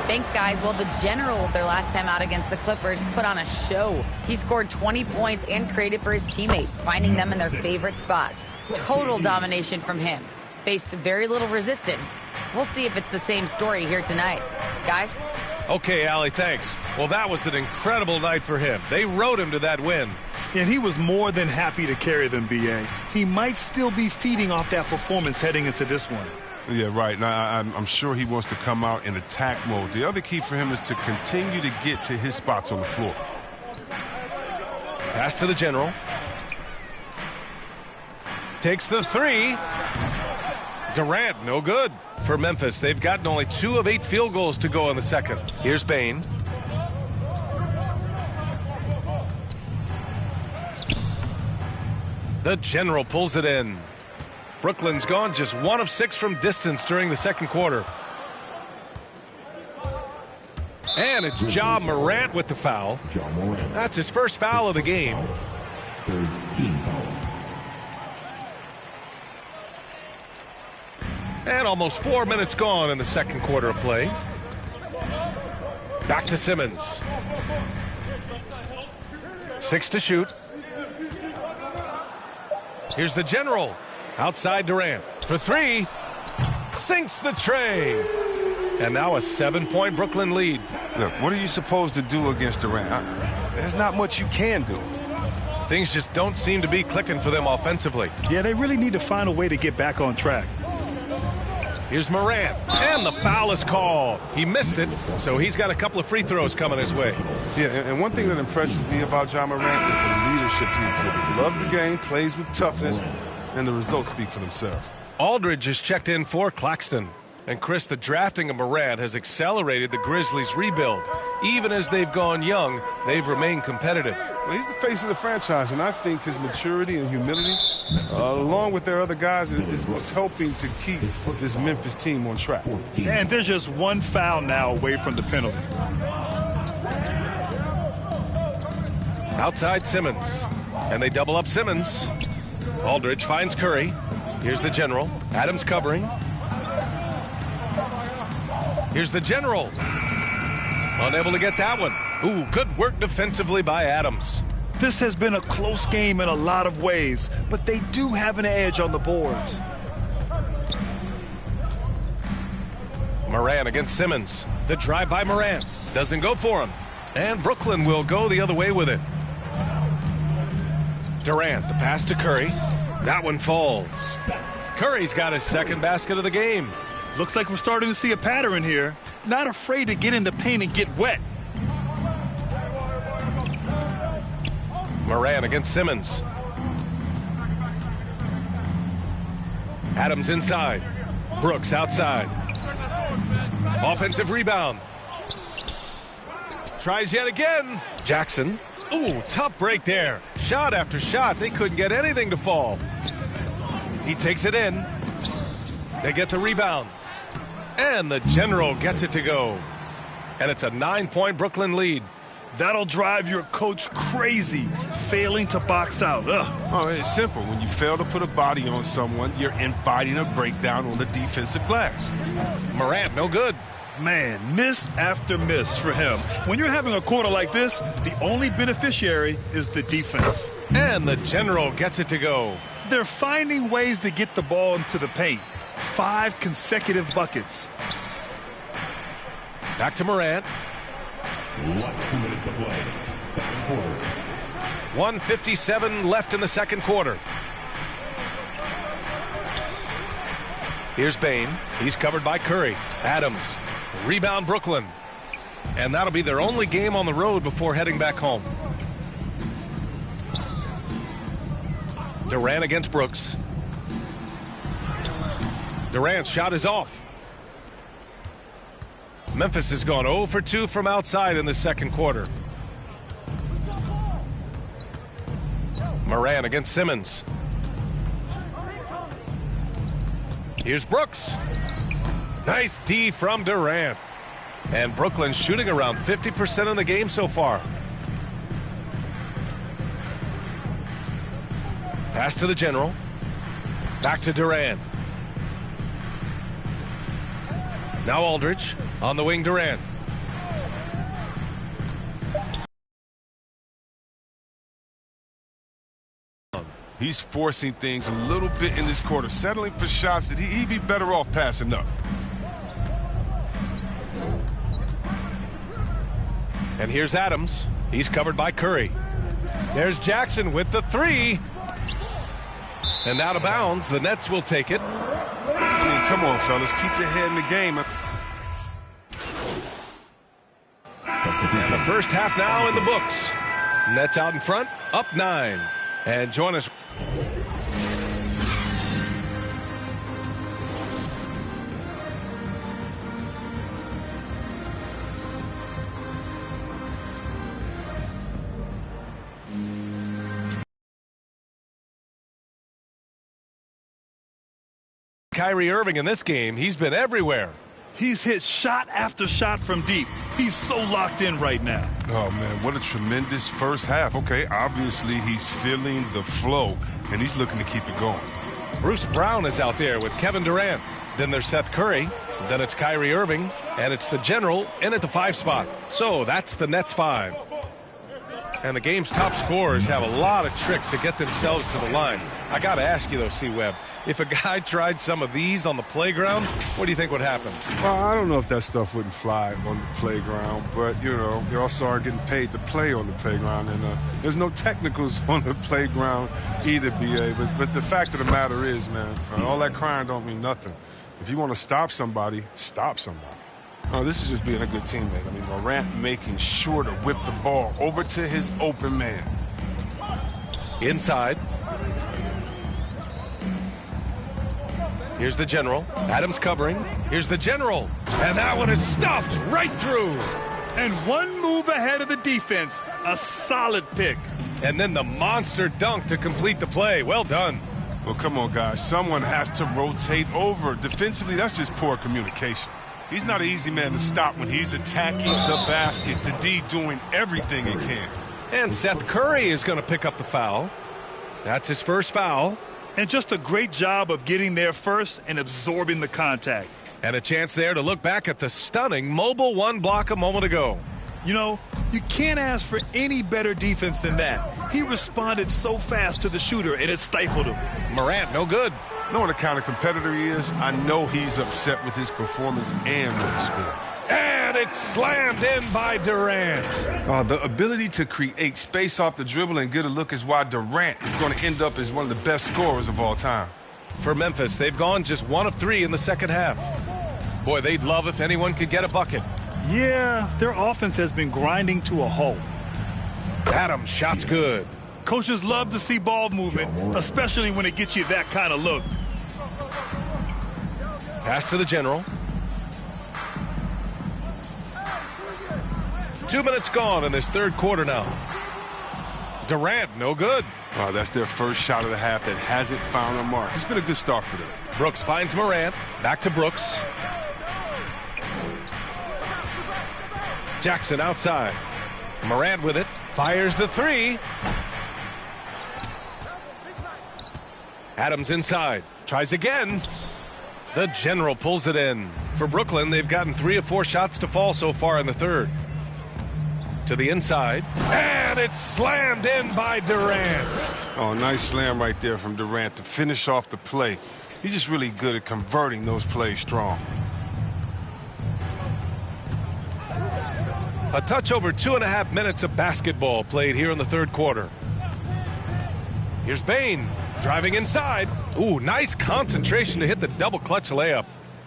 Thanks, guys. Well, the general, their last time out against the Clippers, put on a show. He scored 20 points and created for his teammates, finding them in their favorite spots. Total domination from him. Faced very little resistance. We'll see if it's the same story here tonight. Guys? Okay, Allie, thanks. Well, that was an incredible night for him. They rode him to that win. And he was more than happy to carry them, B.A. He might still be feeding off that performance heading into this one. Yeah, right. Now, I'm sure he wants to come out in attack mode. The other key for him is to continue to get to his spots on the floor. Pass to the general. Takes the 3. Durant, no good. For Memphis, they've gotten only 2 of 8 field goals to go in the second. Here's Bane. The general pulls it in. Brooklyn's gone just 1 of 6 from distance during the second quarter. And it's Ja Morant with the foul. That's his first foul of the game. 13 foul. And almost 4 minutes gone in the second quarter of play. Back to Simmons. 6 to shoot. Here's the general. Outside Durant. For 3. Sinks the tray. And now a 7-point Brooklyn lead. Look, what are you supposed to do against Durant? There's not much you can do. Things just don't seem to be clicking for them offensively. Yeah, they really need to find a way to get back on track. Here's Morant, and the foul is called. He missed it, so he's got a couple of free throws coming his way. Yeah, and one thing that impresses me about Ja Morant is the leadership he exhibits. Loves the game, plays with toughness, and the results speak for themselves. Aldridge is checked in for Claxton. And Chris, the drafting of Morant has accelerated the Grizzlies' rebuild. Even as they've gone young, they've remained competitive. Well, he's the face of the franchise, and I think his maturity and humility, along with their other guys, is what's helping to keep this Memphis team on track. And there's just one foul now away from the penalty. Outside Simmons. And they double up Simmons. Aldridge finds Curry. Here's the general. Adams covering. Here's the general. Unable to get that one. Ooh, good work defensively by Adams. This has been a close game in a lot of ways, but they do have an edge on the boards. Morant against Simmons. The drive by Morant. Doesn't go for him. And Brooklyn will go the other way with it. Durant, the pass to Curry. That one falls. Curry's got his second basket of the game. Looks like we're starting to see a pattern here. Not afraid to get in the paint and get wet. Morant against Simmons. Adams inside. Brooks outside. Offensive rebound. Tries yet again. Jackson. Ooh, tough break there. Shot after shot. They couldn't get anything to fall. He takes it in. They get the rebound. And the general gets it to go. And it's a 9-point Brooklyn lead. That'll drive your coach crazy, failing to box out. Ugh. Oh, it's simple. When you fail to put a body on someone, you're inviting a breakdown on the defensive glass. Morant, no good. Man, miss after miss for him. When you're having a quarter like this, the only beneficiary is the defense. And the general gets it to go. They're finding ways to get the ball into the paint. 5 consecutive buckets. Back to Morant. 2 minutes to play. Second quarter. 1:57 left in the second quarter. Here's Bane. He's covered by Curry. Adams. Rebound Brooklyn. And that'll be their only game on the road before heading back home. Durant against Brooks. Durant's shot is off. Memphis has gone 0 for 2 from outside in the second quarter. Morant against Simmons. Here's Brooks. Nice D from Durant. And Brooklyn shooting around 50% in the game so far. Pass to the general. Back to Durant. Now Aldridge. On the wing, Durant. He's forcing things a little bit in this quarter, settling for shots that he'd be better off passing up. And here's Adams. He's covered by Curry. There's Jackson with the 3. And out of bounds. The Nets will take it. I mean, come on, fellas. Keep your head in the game. And the first half now in the books. Nets out in front, up 9. And join us. Kyrie Irving in this game, he's been everywhere. He's hit shot after shot from deep. He's so locked in right now. Oh, man, what a tremendous first half. Okay, obviously he's feeling the flow, and he's looking to keep it going. Bruce Brown is out there with Kevin Durant. Then there's Seth Curry. Then it's Kyrie Irving. And it's the general in at the 5 spot. So that's the Nets 5. And the game's top scorers have a lot of tricks to get themselves to the line. I got to ask you, though, C-Webb, if a guy tried some of these on the playground, what do you think would happen? Well, I don't know if that stuff wouldn't fly on the playground, but, you know, you also are getting paid to play on the playground, and there's no technicals on the playground either, B.A., but the fact of the matter is, man, all that crying don't mean nothing. If you want to stop somebody, stop somebody. Oh, this is just being a good teammate. I mean, Morant making sure to whip the ball over to his open man. Inside. Here's the general. Adams covering. Here's the general. And that one is stuffed right through. And one move ahead of the defense. A solid pick. And then the monster dunk to complete the play. Well done. Well, come on, guys. Someone has to rotate over. Defensively, that's just poor communication. He's not an easy man to stop when he's attacking the basket. The D doing everything he can. And Seth Curry is going to pick up the foul. That's his first foul. And just a great job of getting there first and absorbing the contact. And a chance there to look back at the stunning mobile one block a moment ago. You know, you can't ask for any better defense than that. He responded so fast to the shooter, and it stifled him. Morant, no good. Knowing the kind of competitor he is, I know he's upset with his performance and with the score. And it's slammed in by Durant. The ability to create space off the dribble and get a look is why Durant is going to end up as one of the best scorers of all time. For Memphis, they've gone just 1 of 3 in the second half. Boy, they'd love if anyone could get a bucket. Yeah, their offense has been grinding to a halt. Adams, shot's good. Coaches love to see ball movement, especially when it gets you that kind of look. Pass to the general. 2 minutes gone in this third quarter now. Durant, no good. That's their first shot of the half that hasn't found a mark. It's been a good start for them. Brooks finds Morant. Back to Brooks. Jackson outside. Morant with it. Fires the three. Adams inside. Tries again. The general pulls it in. For Brooklyn, they've gotten 3 of 4 shots to fall so far in the third. To the inside. And it's slammed in by Durant. Oh, nice slam right there from Durant to finish off the play. He's just really good at converting those plays strong. A touch over 2.5 minutes of basketball played here in the third quarter. Here's Bane driving inside. Ooh, nice concentration to hit the double clutch layup.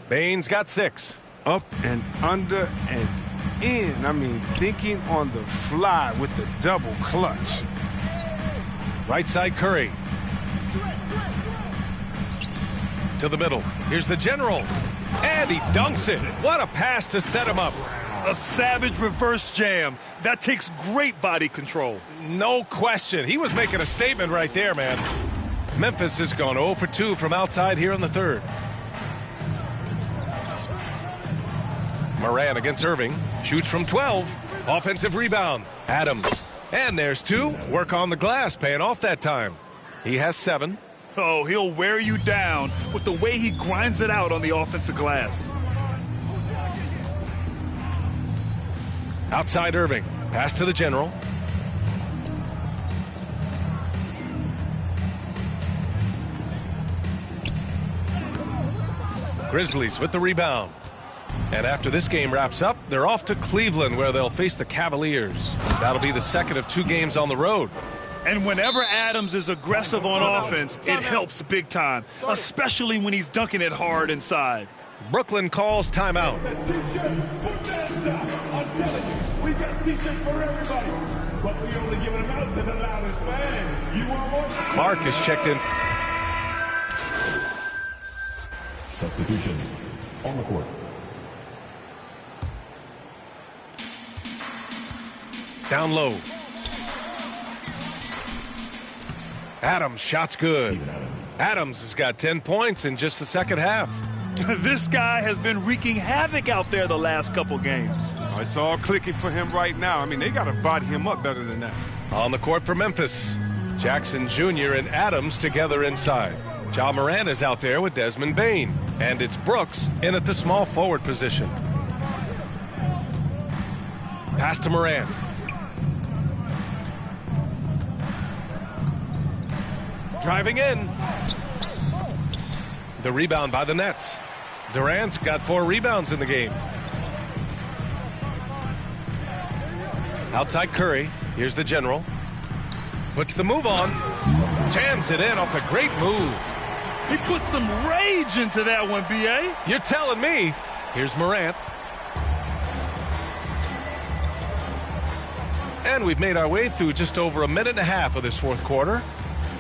Bane's got 6. Up and under and in. I mean, thinking on the fly with the double clutch. Right side Curry. To the middle. Here's the general. And he dunks it. What a pass to set him up. A savage reverse jam. That takes great body control. No question. He was making a statement right there, man. Memphis has gone 0 for 2 from outside here in the third. Morant against Irving. Shoots from 12. Offensive rebound. Adams. And there's 2. Work on the glass, paying off that time. He has 7. Oh, he'll wear you down with the way he grinds it out on the offensive glass. Outside Irving. Pass to the general. Grizzlies with the rebound. And after this game wraps up, they're off to Cleveland where they'll face the Cavaliers. That'll be the second of 2 games on the road. And whenever Adams is aggressive on offense, it helps big time, especially when he's dunking it hard inside. Brooklyn calls timeout. We got t-shirts for everybody, but we only giving them out to the loudest fans. You want more? Clark is checked in. Substitutions on the court. Down low. Adams, shot's good. Adams has got 10 points in just the second half. This guy has been wreaking havoc out there the last couple games. It's all clicking for him right now. I mean, they got to body him up better than that. On the court for Memphis. Jackson Jr. and Adams together inside. Ja Morant is out there with Desmond Bane. And it's Brooks in at the small forward position. Pass to Morant. Driving in. The rebound by the Nets. Durant's got 4 rebounds in the game. Outside Curry. Here's the general. Puts the move on. Jams it in off a great move. He put some rage into that one, B.A. You're telling me. Here's Morant. And we've made our way through just over 1.5 minutes of this fourth quarter.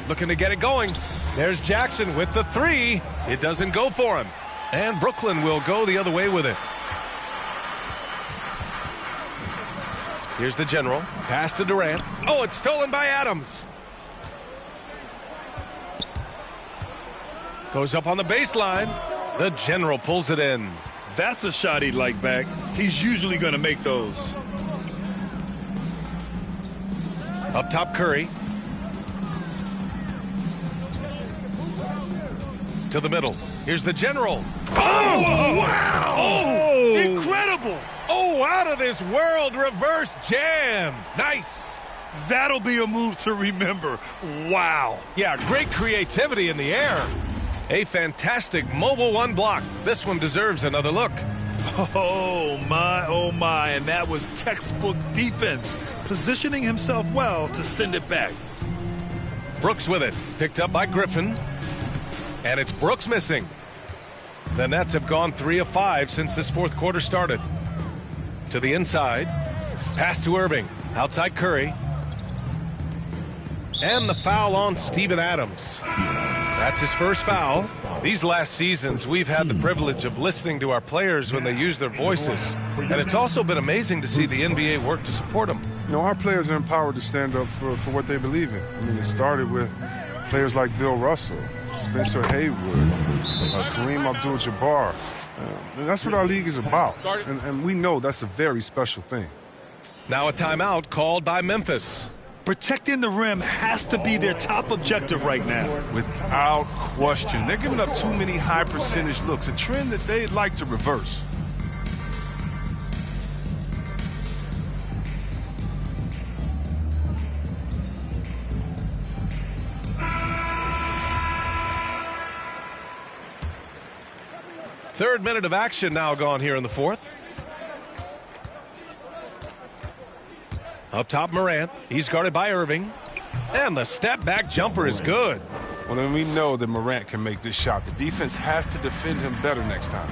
Looking to get it going. There's Jackson with the three. It doesn't go for him. And Brooklyn will go the other way with it. Here's the General. Pass to Durant. Oh, it's stolen by Adams. Goes up on the baseline. The General pulls it in. That's a shot he'd like back. He's usually going to make those. Up top, Curry. To the middle. Here's the General. Oh, wow. Oh, incredible. Oh, out of this world reverse jam. Nice. That'll be a move to remember. Wow. Yeah, great creativity in the air. A fantastic mobile one block. This one deserves another look. Oh, my. And that was textbook defense. Positioning himself well to send it back. Brooks with it. Picked up by Griffin. And it's Brooks missing. The Nets have gone 3 of 5 since this fourth quarter started. To the inside. Pass to Irving. Outside Curry. And the foul on Steven Adams. That's his first foul. These last seasons, we've had the privilege of listening to our players when they use their voices. And it's also been amazing to see the NBA work to support them. You know, our players are empowered to stand up for what they believe in. I mean, it started with players like Bill Russell, Spencer Haywood, Kareem Abdul-Jabbar. And that's what our league is about. And we know that's a very special thing. Now a timeout called by Memphis. Protecting the rim has to be their top objective right now. Without question. They're giving up too many high percentage looks, a trend that they'd like to reverse. Third minute of action now gone here in the fourth. Up top, Morant. He's guarded by Irving. And the step-back jumper is good. Well, then we know that Morant can make this shot. The defense has to defend him better next time.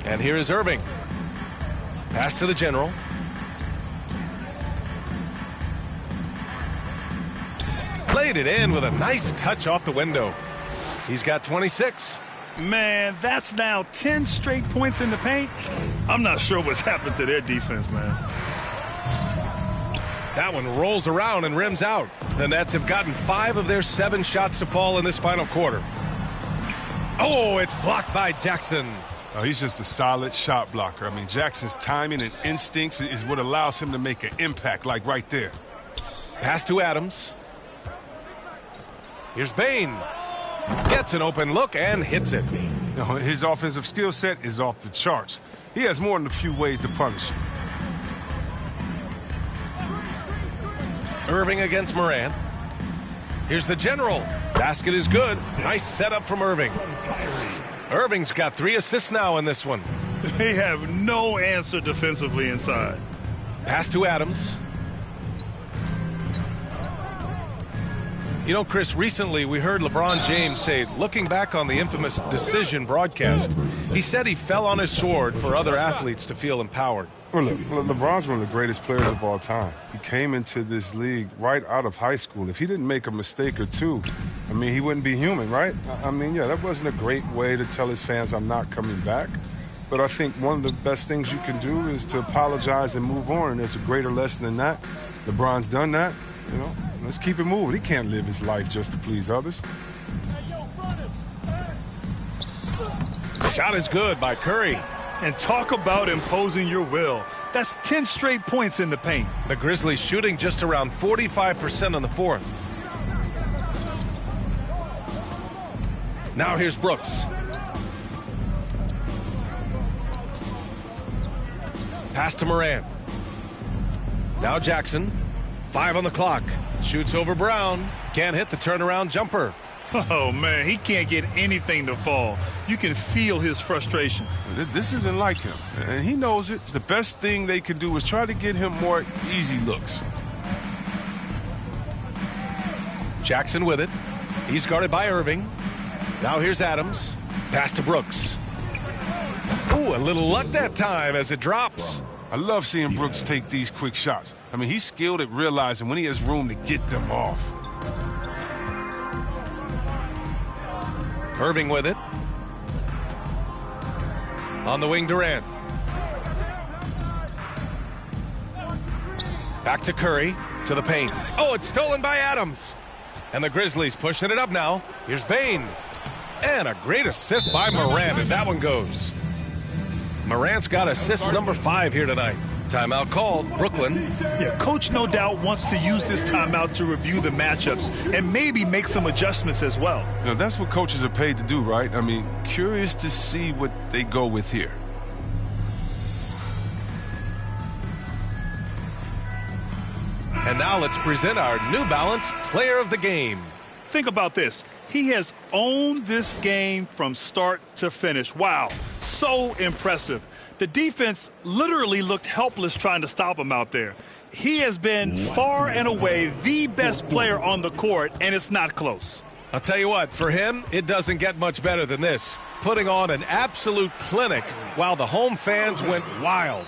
And here is Irving. Pass to the General. Played it in with a nice touch off the window. He's got 26. Man, that's now 10 straight points in the paint. I'm not sure what's happened to their defense, man. That one rolls around and rims out. The Nets have gotten 5 of their 7 shots to fall in this final quarter. Oh, it's blocked by Jackson. Oh, he's just a solid shot blocker. I mean, Jackson's timing and instincts is what allows him to make an impact, like right there. Pass to Adams. Here's Bane. Gets an open look and hits it. You know, his offensive skill set is off the charts. He has more than a few ways to punish you. Irving against Morant. Here's the General. Basket is good. Nice setup from Irving. Irving's got 3 assists now in this one. They have no answer defensively inside. Pass to Adams. You know, Chris, recently we heard LeBron James say, looking back on the infamous decision broadcast, he said he fell on his sword for other athletes to feel empowered. Well, look, LeBron's one of the greatest players of all time. He came into this league right out of high school. If he didn't make a mistake or two, I mean, he wouldn't be human, right? I mean, yeah, that wasn't a great way to tell his fans I'm not coming back. But I think one of the best things you can do is to apologize and move on, and there's a greater lesson than that. LeBron's done that, you know. Let's keep it moving. He can't live his life just to please others. Shot is good by Curry. And talk about imposing your will. That's 10 straight points in the paint. The Grizzlies shooting just around 45% in the fourth. Now here's Brooks. Pass to Morant. Now Jackson. 5 on the clock. Shoots over Brown. Can't hit the turnaround jumper. Oh, man, he can't get anything to fall. You can feel his frustration. This isn't like him, and he knows it. The best thing they can do is try to get him more easy looks. Jackson with it. He's guarded by Irving. Now here's Adams. Pass to Brooks. Ooh, a little luck that time as it drops. I love seeing Brooks take these quick shots. I mean, he's skilled at realizing when he has room to get them off. Irving with it. On the wing, Durant. Back to Curry, to the paint. Oh, it's stolen by Adams. And the Grizzlies pushing it up now. Here's Bane. And a great assist by Morant as that one goes. Morant's got assist number 5 here tonight. Timeout called, Brooklyn. Yeah, coach no doubt wants to use this timeout to review the matchups and maybe make some adjustments as well. You know, that's what coaches are paid to do, right? I mean, curious to see what they go with here. And now let's present our New Balance Player of the Game. Think about this. He has owned this game from start to finish. Wow, so impressive. The defense literally looked helpless trying to stop him out there. He has been far and away the best player on the court, and it's not close. I'll tell you what, for him, it doesn't get much better than this. Putting on an absolute clinic while the home fans went wild.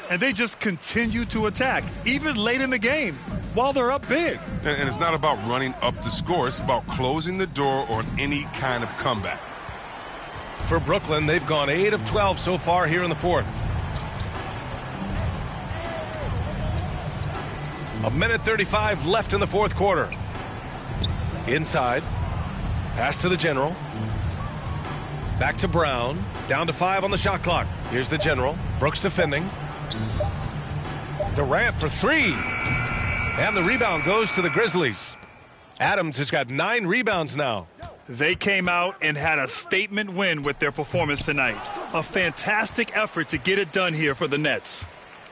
And they just continue to attack, even late in the game, while they're up big. And it's not about running up the score. It's about closing the door on any kind of comeback. For Brooklyn, they've gone 8 of 12 so far here in the fourth. 1:35 left in the fourth quarter. Inside. Pass to the General. Back to Brown. Down to 5 on the shot clock. Here's the General. Brooks defending. Durant for 3. And the rebound goes to the Grizzlies. Adams has got 9 rebounds now. They came out and had a statement win with their performance tonight. A fantastic effort to get it done here for the Nets.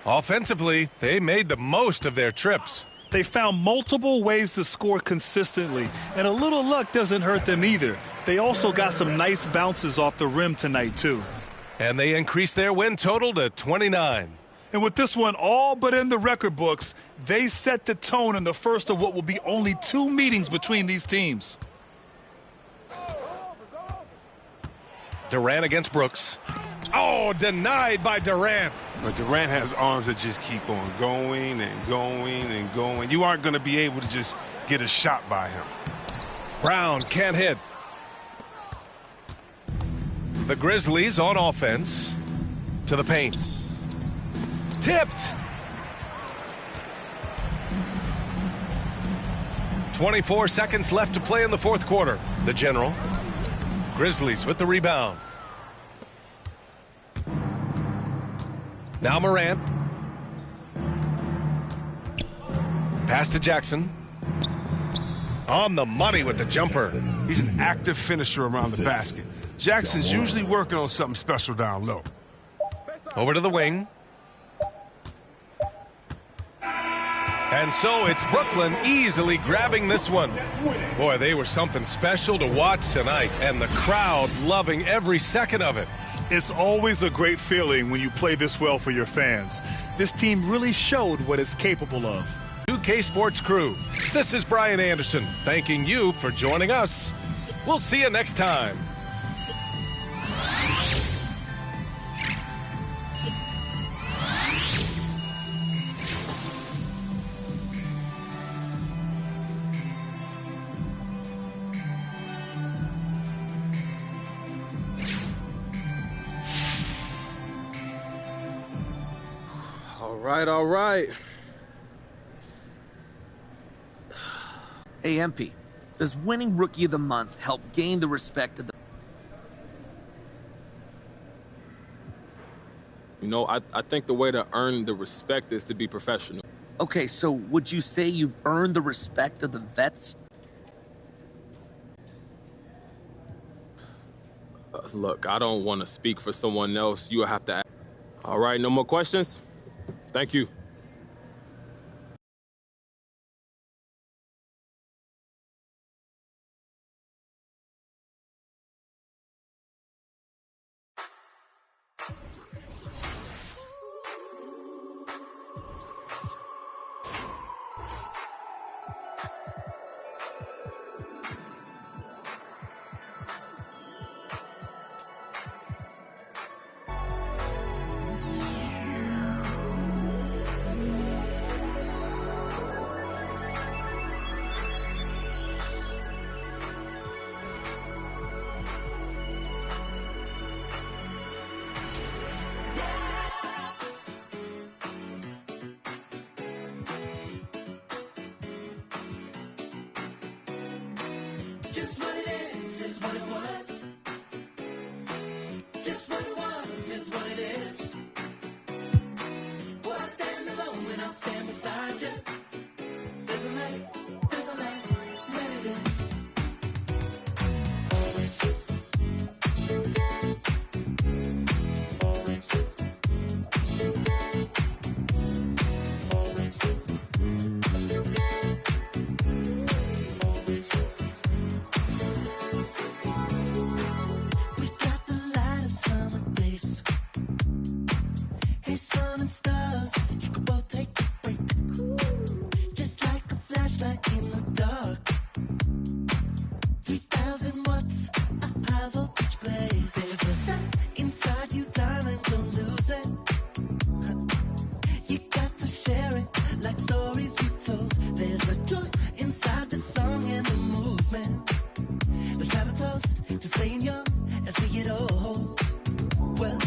Offensively, they made the most of their trips. They found multiple ways to score consistently, and a little luck doesn't hurt them either. They also got some nice bounces off the rim tonight, too. And they increased their win total to 29. And with this one all but in the record books, they set the tone in the first of what will be only 2 meetings between these teams. Durant against Brooks. Oh, denied by Durant. But Durant has arms that just keep on going and going and going. You aren't going to be able to just get a shot by him. Brown can't hit. The Grizzlies on offense. To the paint. Tipped. 24 seconds left to play in the fourth quarter. The General. Grizzlies with the rebound. Now Morant. Pass to Jackson. On the money with the jumper. He's an active finisher around the basket. Jackson's usually working on something special down low. Over to the wing. And so it's Brooklyn easily grabbing this one. Boy, they were something special to watch tonight, and the crowd loving every second of it. It's always a great feeling when you play this well for your fans. This team really showed what it's capable of. 2K Sports crew, this is Brian Anderson, thanking you for joining us. We'll see you next time. All right. Hey, MP, does winning Rookie of the Month help gain the respect of the... You know, I think the way to earn the respect is to be professional. Okay, so would you say you've earned the respect of the vets? Look, I don't want to speak for someone else. You'll have to ask. All right, no more questions? Thank you. Just what it is what it was. Just what it was is what it is. Boy, I stand alone when I'll stand beside you. There's a light, let it in. We got the light of summer days. Hey, sun and stars, you can both take a break. Just like a flashlight in the dark. 3,000 watts, a high voltage blaze. There's a light inside you, darling, don't lose it. You got to share it like stories we've told. There's a joy inside the song and the movement. Let's have a toast to staying young as we get old. Well,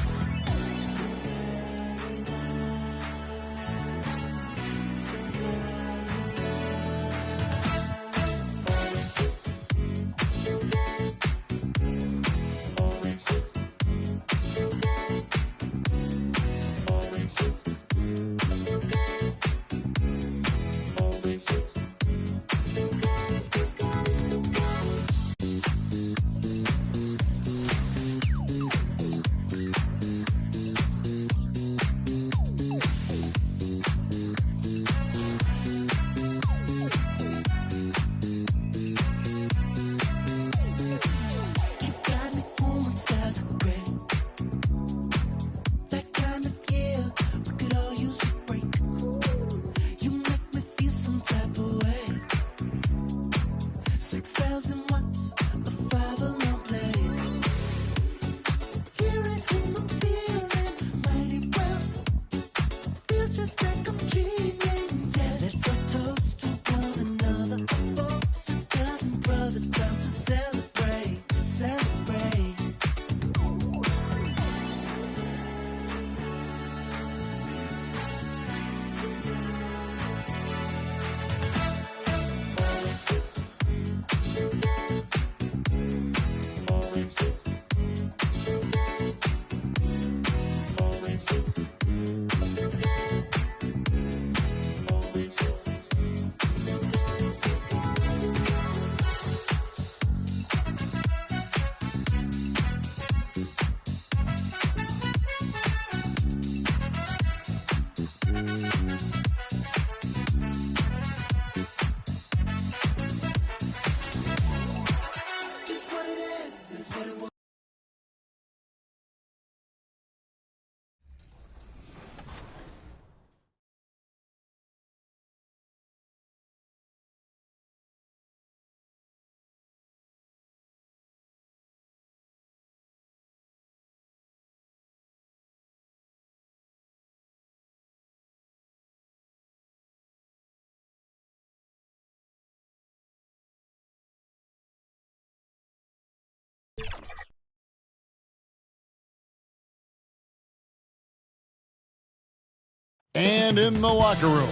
And in the locker room,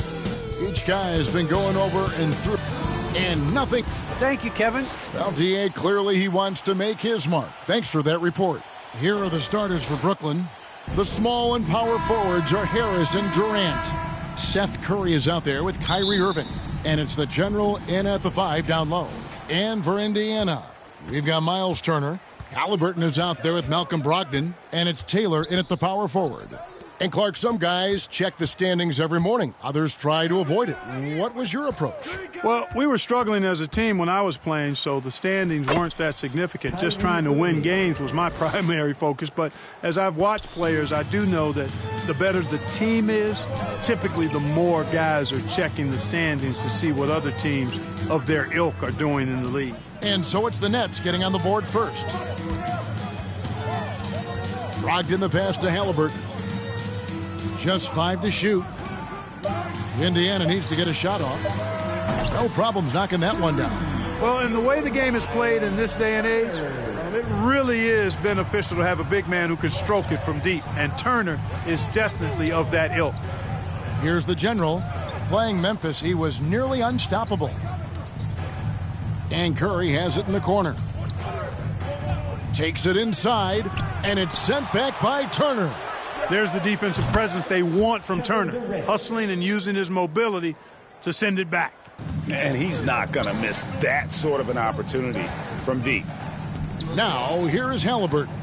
each guy has been going over and through, and nothing. Thank you, Kevin. Well, D.A., clearly he wants to make his mark. Thanks for that report. Here are the starters for Brooklyn. The small and power forwards are Harris and Durant. Seth Curry is out there with Kyrie Irving. And it's the general in at the 5 down low. And for Indiana, we've got Miles Turner. Halliburton is out there with Malcolm Brogdon. And it's Taylor in at the power forward. And Clark, some guys check the standings every morning. Others try to avoid it. What was your approach? Well, we were struggling as a team when I was playing, so the standings weren't that significant. Just trying to win games was my primary focus. But as I've watched players, I do know that the better the team is, typically the more guys are checking the standings to see what other teams of their ilk are doing in the league. And so it's the Nets getting on the board first. Brogdon the pass to Halliburton. Just 5 to shoot. Indiana needs to get a shot off. No problems knocking that one down. Well, in the way the game is played in this day and age, it really is beneficial to have a big man who can stroke it from deep. And Turner is definitely of that ilk. Here's the general. Playing Memphis, he was nearly unstoppable. And Curry has it in the corner. Takes it inside, and it's sent back by Turner. There's the defensive presence they want from Turner, hustling and using his mobility to send it back. And he's not going to miss that sort of an opportunity from deep. Now, here is Halliburton.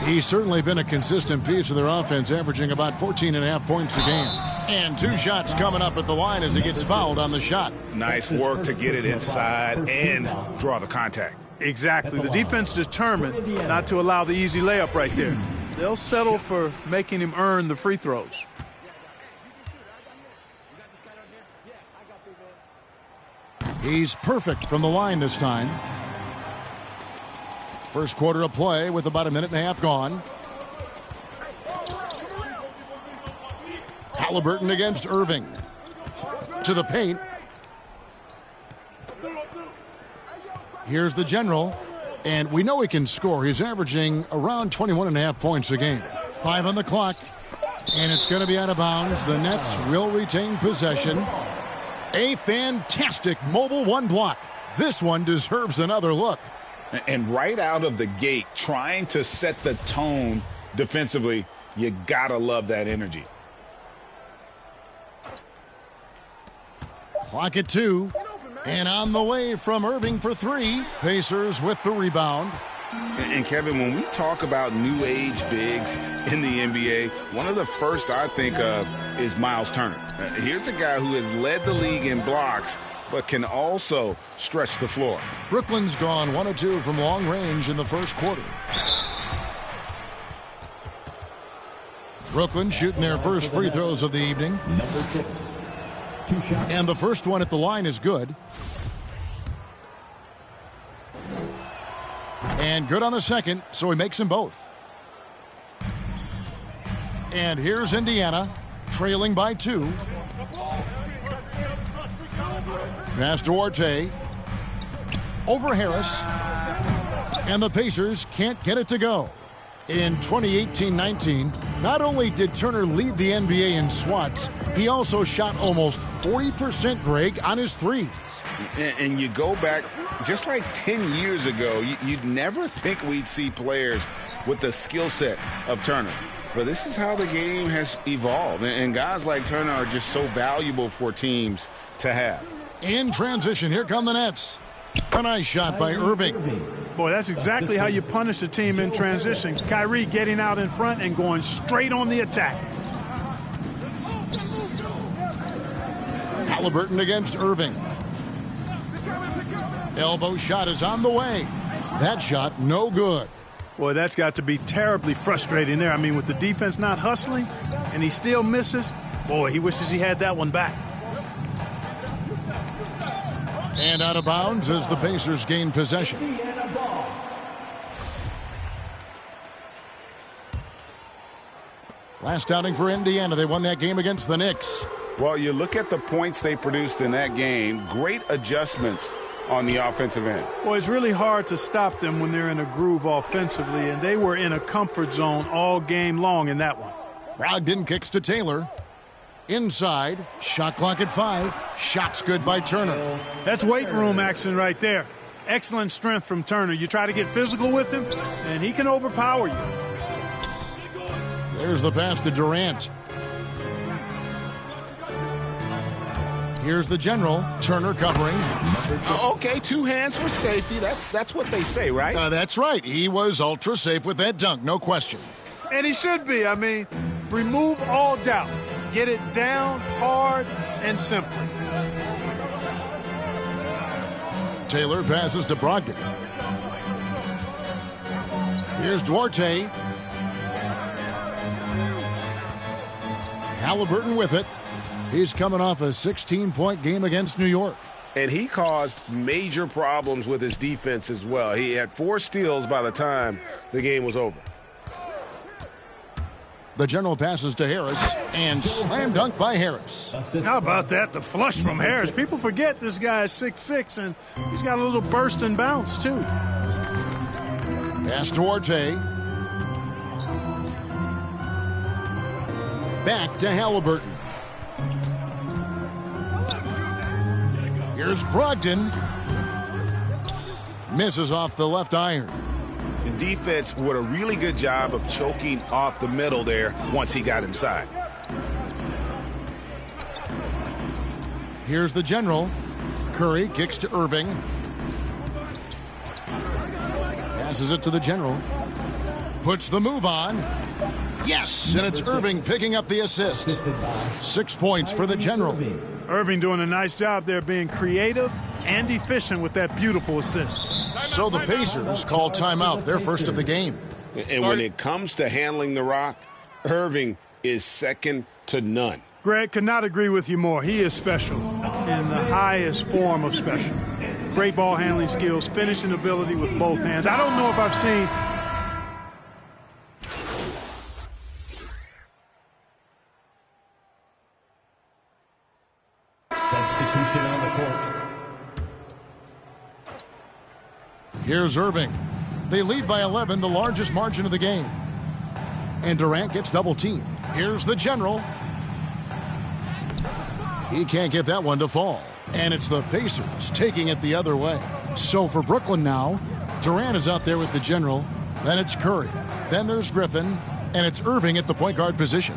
He's certainly been a consistent piece of their offense, averaging about 14.5 points a game. And 2 shots coming up at the line as he gets fouled on the shot. Nice work to get it inside and draw the contact. Exactly. The defense determined not to allow the easy layup right there. They'll settle for making him earn the free throws. He's perfect from the line this time. First quarter of play with about a minute and a half gone. Halliburton against Irving. To the paint. Here's the general. And we know he can score. He's averaging around 21.5 points a game. 5 on the clock. And it's going to be out of bounds. The Nets will retain possession. A fantastic mobile 1 block. This one deserves another look. And right out of the gate, trying to set the tone defensively, you gotta love that energy. Clock at 2. And on the way from Irving for 3. Pacers with the rebound. And Kevin, when we talk about new age bigs in the NBA, one of the first I think of is Miles Turner. Here's a guy who has led the league in blocks, but can also stretch the floor. Brooklyn's gone 1 of 2 from long range in the first quarter. Brooklyn shooting their first free throws of the evening. Number 6. 2 shots. And the first one at the line is good. And good on the second, so he makes them both. And here's Indiana, trailing by 2. Pass to Duarte. Over Harris. And the Pacers can't get it to go. In 2018-19, not only did Turner lead the NBA in swats, he also shot almost 40%, Greg, on his threes. And you go back just like 10 years ago, you'd never think we'd see players with the skill set of Turner. But this is how the game has evolved. And guys like Turner are just so valuable for teams to have. In transition, here come the Nets. A nice shot by Irving. Boy, that's exactly how you punish a team in transition. Kyrie getting out in front and going straight on the attack. Halliburton against Irving. Elbow shot is on the way. That shot, no good. Boy, that's got to be terribly frustrating there. I mean, with the defense not hustling and he still misses, boy, he wishes he had that one back. And out of bounds as the Pacers gain possession. Last outing for Indiana. They won that game against the Knicks. Well, you look at the points they produced in that game. Great adjustments on the offensive end. Well, it's really hard to stop them when they're in a groove offensively, and they were in a comfort zone all game long in that one. Brogdon kicks to Taylor. Inside, shot clock at 5. Shots good by Turner. That's weight room action right there. Excellent strength from Turner. You try to get physical with him, and he can overpower you. There's the pass to Durant. Here's the general. Turner covering. Okay, 2 hands for safety. That's what they say, right? That's right. He was ultra safe with that dunk, no question. And he should be. I mean, remove all doubt. Get it down, hard, and simple. Taylor passes to Brogdon. Here's Duarte. Halliburton with it. He's coming off a 16-point game against New York. And he caused major problems with his defense as well. He had 4 steals by the time the game was over. The general passes to Harris, and slam dunk by Harris. How about that? The flush from Harris. People forget this guy is 6'6", and he's got a little burst and bounce, too. Pass to Duarte. Back to Halliburton. Here's Brogdon. Misses off the left iron. The defense did a really good job of choking off the middle there once he got inside. Here's the general. Curry kicks to Irving. Passes it to the general. Puts the move on. Yes, and it's Irving picking up the assist. 6 points for the general. Irving doing a nice job there being creative and efficient with that beautiful assist. So the Pacers call timeout, their first of the game. And when it comes to handling the rock, Irving is second to none. Greg, could not agree with you more. He is special in the highest form of special. Great ball handling skills, finishing ability with both hands. I don't know if I've seen substitution on the court. Here's Irving. They lead by 11, the largest margin of the game. And Durant gets double teamed. Here's the general. He can't get that one to fall. And it's the Pacers taking it the other way. So for Brooklyn now, Durant is out there with the general. Then it's Curry. Then there's Griffin. And it's Irving at the point guard position.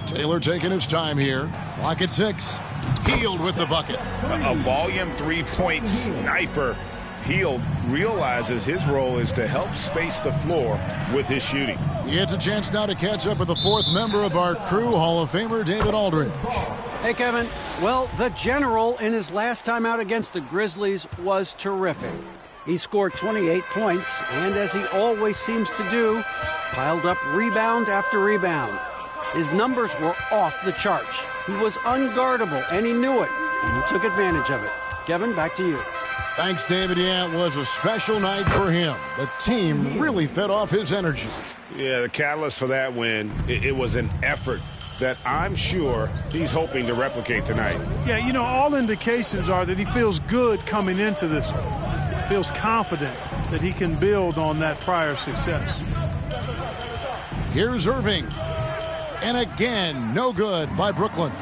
Taylor taking his time here. Clock at 6. Hield with the bucket. A volume three-point sniper. Hield realizes his role is to help space the floor with his shooting. He gets a chance now to catch up with the fourth member of our crew, Hall of Famer David Aldridge. Hey, Kevin. Well, the general in his last time out against the Grizzlies was terrific. He scored 28 points, and as he always seems to do, piled up rebound after rebound. His numbers were off the charts. He was unguardable, and he knew it, and he took advantage of it. Kevin, back to you. Thanks, David. Yeah, it was a special night for him. The team really fed off his energy. Yeah, the catalyst for that win, it was an effort that I'm sure he's hoping to replicate tonight. Yeah, you know, all indications are that he feels good coming into this one. Feels confident that he can build on that prior success. Here's Irving. And again, no good by Brooklyn.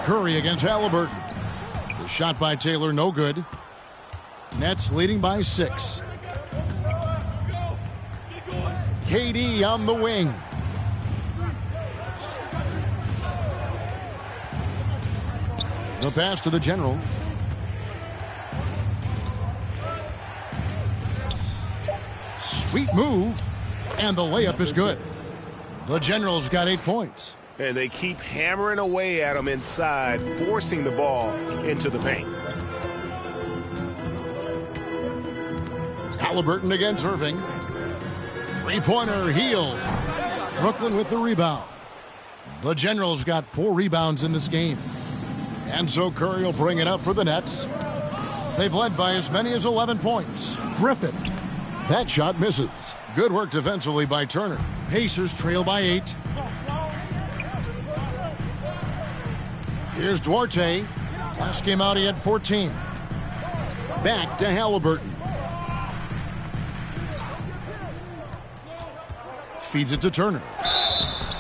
Curry against Halliburton. The shot by Taylor, no good. Nets leading by 6. KD on the wing. The pass to the general. Sweet move. And the layup is good. The general's got 8 points. And they keep hammering away at him inside, forcing the ball into the paint. Halliburton against Irving. Three-pointer, Hield. Brooklyn with the rebound. The general's got 4 rebounds in this game. And so Curry will bring it up for the Nets. They've led by as many as 11 points. Griffin. That shot misses. Good work defensively by Turner. Pacers trail by 8. Here's Duarte. Last game out, he had 14. Back to Halliburton. Feeds it to Turner.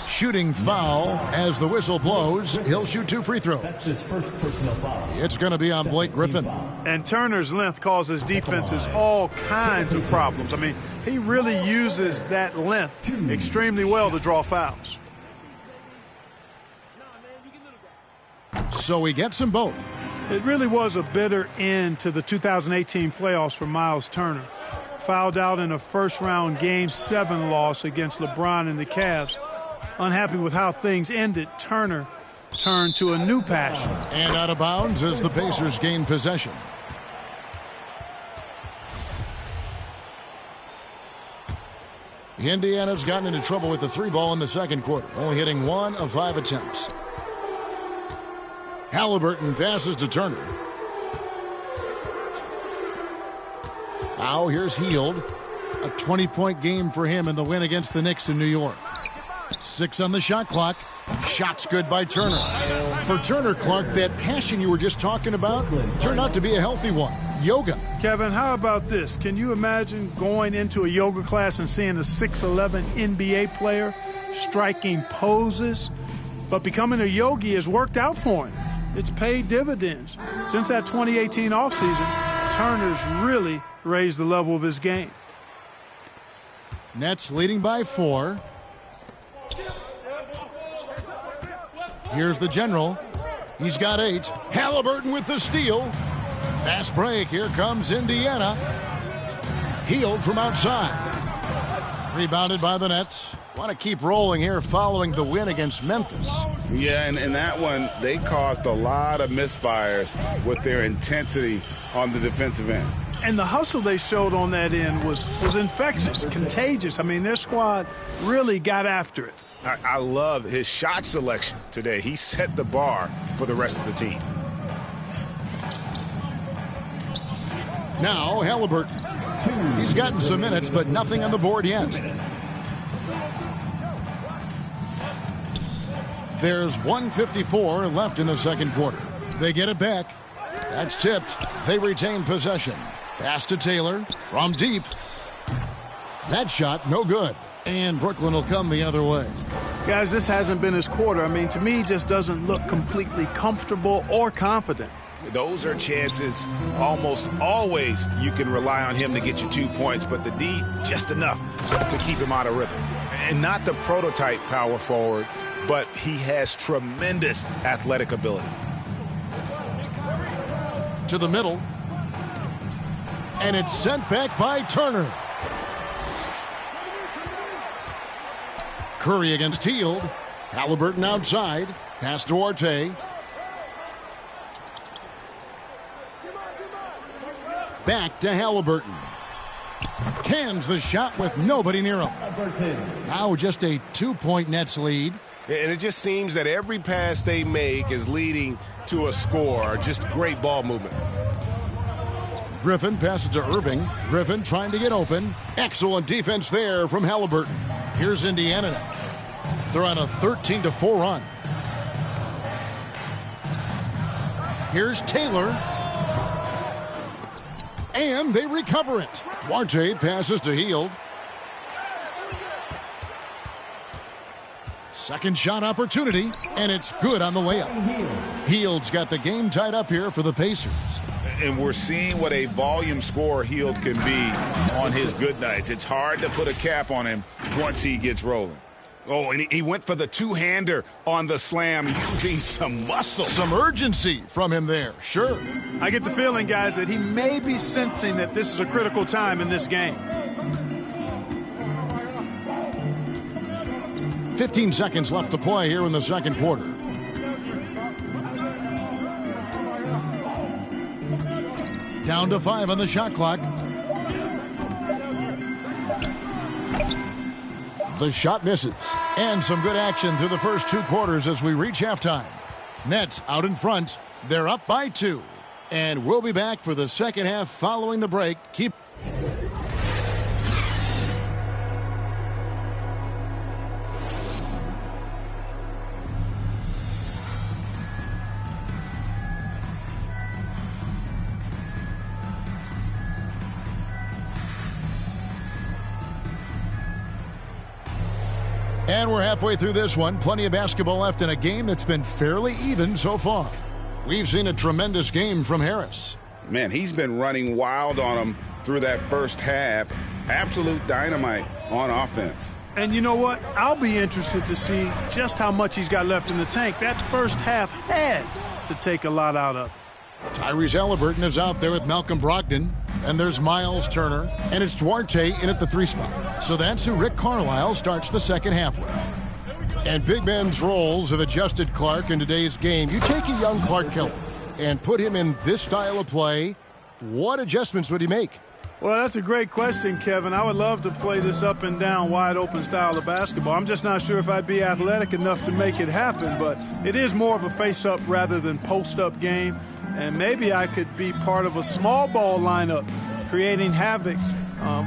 Shooting foul as the whistle blows. He'll shoot 2 free throws. That's his first personal foul. It's going to be on Blake Griffin. And Turner's length causes defenses all kinds of problems. I mean, he really uses that length extremely well to draw fouls. So he gets them both. It really was a bitter end to the 2018 playoffs for Miles Turner. Fouled out in a first-round Game 7 loss against LeBron and the Cavs. Unhappy with how things ended, Turner turned to a new passion. And out of bounds as the Pacers gain possession. Indiana's gotten into trouble with the 3-ball in the second quarter, only hitting 1 of 5 attempts. Halliburton passes to Turner. Now here's Hield. A 20-point game for him in the win against the Knicks in New York. 6 on the shot clock. Shots good by Turner. For Turner, Clark, that passion you were just talking about turned out to be a healthy one. Yoga. Kevin, how about this? Can you imagine going into a yoga class and seeing a 6'11" NBA player striking poses? but becoming a yogi has worked out for him. It's paid dividends. Since that 2018 offseason, Turner's really raised the level of his game. Nets leading by 4. Here's the general. He's got 8. Halliburton with the steal. Fast break. Here comes Indiana. Healed from outside. Rebounded by the Nets. Want to keep rolling here following the win against Memphis. Yeah, and in that one, they caused a lot of misfires with their intensity on the defensive end. And the hustle they showed on that end was infectious, contagious. I mean, their squad really got after it. I love his shot selection today. He set the bar for the rest of the team. Now Halliburton. He's gotten some minutes, but nothing on the board yet. There's 1:54 left in the second quarter. They get it back. That's tipped. They retain possession. Pass to Taylor from deep. That shot, no good. And Brooklyn will come the other way. Guys, this hasn't been his quarter. I mean, to me, he just doesn't look completely comfortable or confident. Those are chances almost always you can rely on him to get you 2 points, but the D, just enough to keep him out of rhythm. And not the prototype power forward, but he has tremendous athletic ability. To the middle. And it's sent back by Turner. Curry against Hield. Halliburton outside. Pass to Duarte. Back to Halliburton. Cans the shot with nobody near him. Now just a 2-point Nets lead. And it just seems that every pass they make is leading to a score. Just great ball movement. Griffin passes to Irving. Griffin trying to get open. Excellent defense there from Halliburton. Here's Indiana now. They're on a 13-4 run. Here's Taylor. And they recover it. Duarte passes to Hield. Second shot opportunity, and it's good on the layup. Hield's got the game tied up here for the Pacers. And we're seeing what a volume scorer Hield can be on his good nights. It's hard to put a cap on him once he gets rolling. Oh, and he went for the two-hander on the slam using some muscle. Some urgency from him there, sure. I get the feeling, guys, that he may be sensing that this is a critical time in this game. 15 seconds left to play here in the second quarter. Down to 5 on the shot clock. The shot misses. And some good action through the first 2 quarters as we reach halftime. Nets out in front. They're up by 2. And we'll be back for the second half following the break. Keep... And we're halfway through this one. Plenty of basketball left in a game that's been fairly even so far. We've seen a tremendous game from Harris. Man, he's been running wild on them through that first half. Absolute dynamite on offense. And you know what? I'll be interested to see just how much he's got left in the tank. That first half had to take a lot out of it. Tyrese Halliburton is out there with Malcolm Brogdon. And there's Miles Turner. And it's Duarte in at the 3 spot. So that's who Rick Carlisle starts the second half with. And big men's roles have adjusted Clark in today's game. You take a young Clark Kelly and put him in this style of play. What adjustments would he make? Well, that's a great question, Kevin. I would love to play this up and down, wide open style of basketball. I'm just not sure if I'd be athletic enough to make it happen, but it is more of a face-up rather than post-up game. And maybe I could be part of a small ball lineup, creating havoc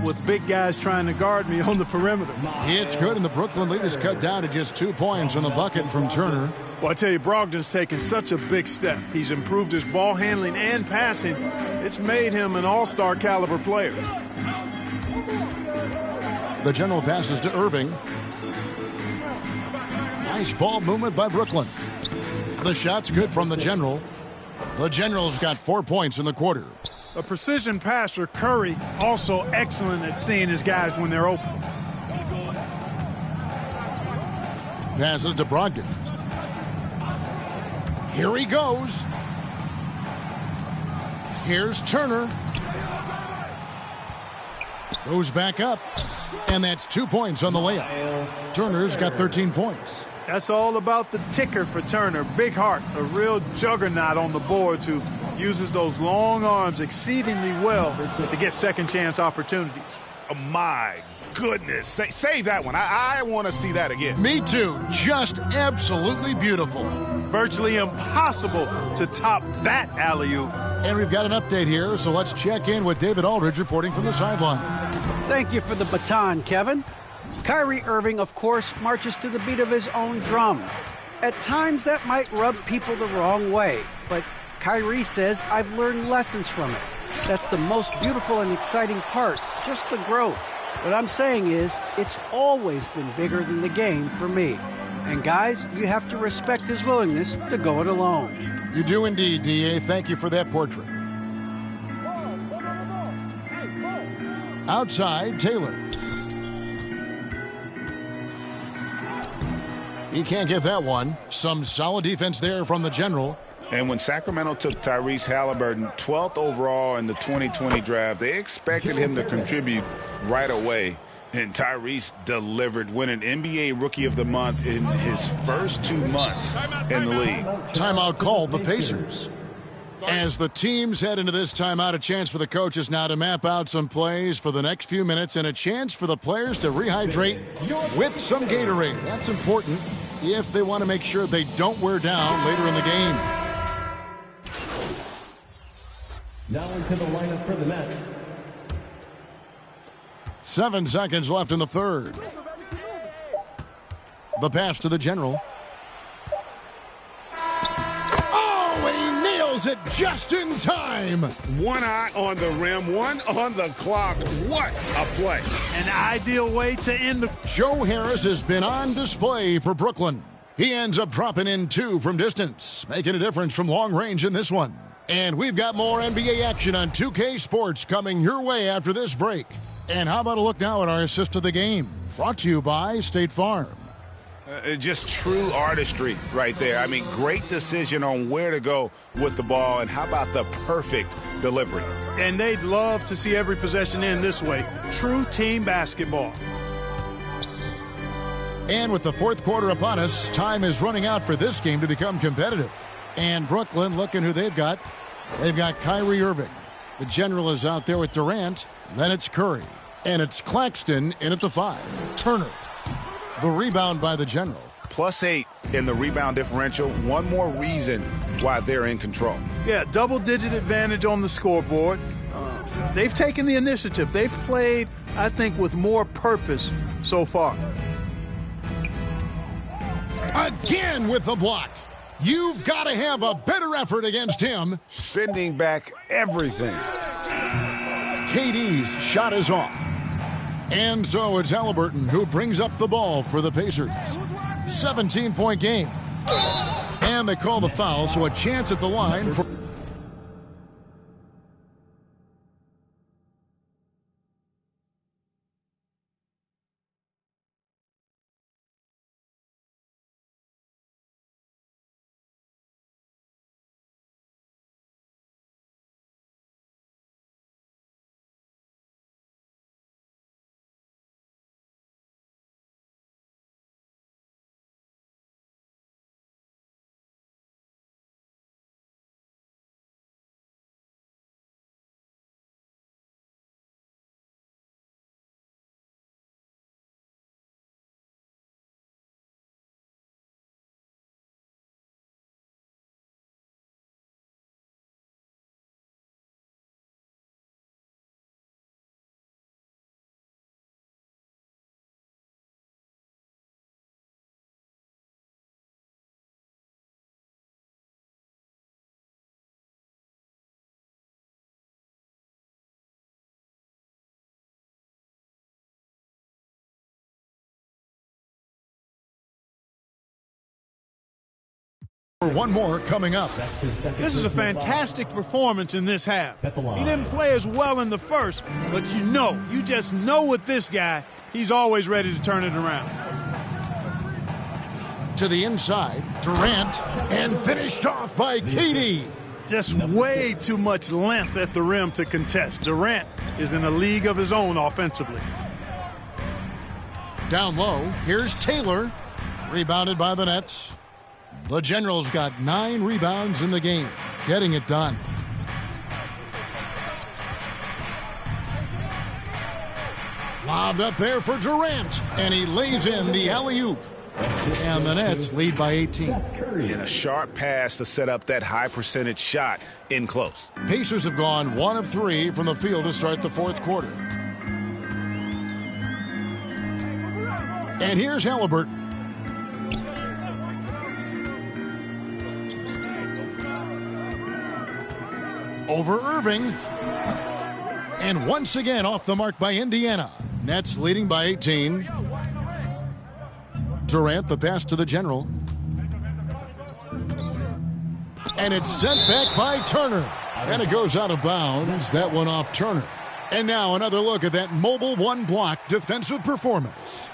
with big guys trying to guard me on the perimeter. It's good, and the Brooklyn lead is cut down to just 2 points on the bucket from Turner. Well, I tell you, Brogdon's taken such a big step. He's improved his ball handling and passing. It's made him an all-star caliber player. The general passes to Irving. Nice ball movement by Brooklyn. The shot's good from the General. The General's got 4 points in the quarter. A precision passer, Curry, also excellent at seeing his guys when they're open. Passes to Brogdon. Here he goes. Here's Turner. Goes back up. And that's 2 points on the layup. Turner's got 13 points. That's all about the ticker for Turner. Big heart, a real juggernaut on the boards who uses those long arms exceedingly well to get second chance opportunities. Oh, my goodness. Save that one. I want to see that again. Me too. Just absolutely beautiful. Virtually impossible to top that alley-oop. And we've got an update here, so let's check in with David Aldridge reporting from the sideline. Thank you for the baton, Kevin. Kyrie Irving, of course, marches to the beat of his own drum. At times, that might rub people the wrong way, but Kyrie says, I've learned lessons from it. That's the most beautiful and exciting part, just the growth. What I'm saying is, it's always been bigger than the game for me. And guys, you have to respect his willingness to go it alone. You do indeed, D.A. Thank you for that portrait. Outside, Taylor. He can't get that one. Some solid defense there from the General. And when Sacramento took Tyrese Halliburton 12th overall in the 2020 draft, they expected him to contribute right away. And Tyrese delivered, winning NBA Rookie of the Month in his first 2 months in the league. Timeout called the Pacers. As the teams head into this timeout, a chance for the coaches now to map out some plays for the next few minutes and a chance for the players to rehydrate with some Gatorade. That's important if they want to make sure they don't wear down later in the game. Now into the lineup for the Nets. 7 seconds left in the third. The pass to the General. Oh, he nails it just in time. One eye on the rim, one on the clock. What a play. An ideal way to end the... Joe Harris has been on display for Brooklyn. He ends up dropping in 2 from distance, making a difference from long range in this one. And we've got more NBA action on 2K Sports coming your way after this break. And how about a look now at our assist of the game? Brought to you by State Farm. Just true artistry right there. I mean, great decision on where to go with the ball, and how about the perfect delivery? And they'd love to see every possession end this way. True team basketball. And with the fourth quarter upon us, time is running out for this game to become competitive. And Brooklyn, looking who they've got. They've got Kyrie Irving. The General is out there with Durant. Then it's Curry. And it's Claxton in at the 5. Turner. The rebound by the General. +8 in the rebound differential. One more reason why they're in control. Yeah, double-digit advantage on the scoreboard. They've taken the initiative. They've played, I think, with more purpose so far. Again with the block. You've got to have a better effort against him. Sending back everything. KD's shot is off. And so it's Halliburton who brings up the ball for the Pacers. 17-point game. And they call the foul, so a chance at the line for... One more coming up. This is a fantastic performance in this half. He didn't play as well in the first, but you just know with this guy, he's always ready to turn it around. To the inside, Durant, and finished off by KD. Just way too much length at the rim to contest. Durant is in a league of his own offensively. Down low, here's Taylor, rebounded by the Nets. The Generals got 9 rebounds in the game, getting it done. Lobbed up there for Durant, and he lays in the alley-oop. And the Nets lead by 18. And a sharp pass to set up that high percentage shot in close. Pacers have gone 1 of 3 from the field to start the fourth quarter. And here's Halliburton. Over Irving. And once again off the mark by Indiana. Nets leading by 18. Durant, the pass to the General. And it's sent back by Turner. And it goes out of bounds. That one off Turner. And now another look at that mobile one-block defensive performance.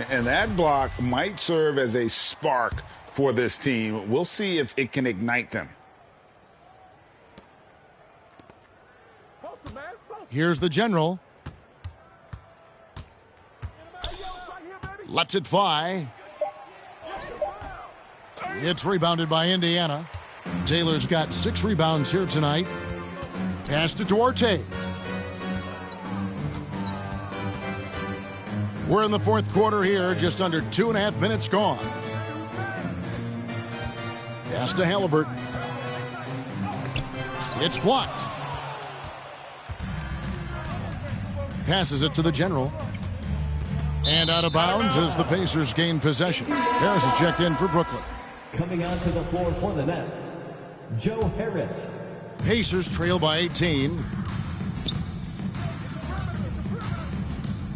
And that block might serve as a spark for this team. We'll see if it can ignite them. Here's the General. Lets it fly. It's rebounded by Indiana. Taylor's got 6 rebounds here tonight. Pass to Duarte. We're in the fourth quarter here, just under 2.5 minutes gone. Pass to Halliburton. It's blocked. Passes it to the General. And out of bounds as the Pacers gain possession. Harris is checked in for Brooklyn. Coming onto the floor for the Nets, Joe Harris. Pacers trail by 18.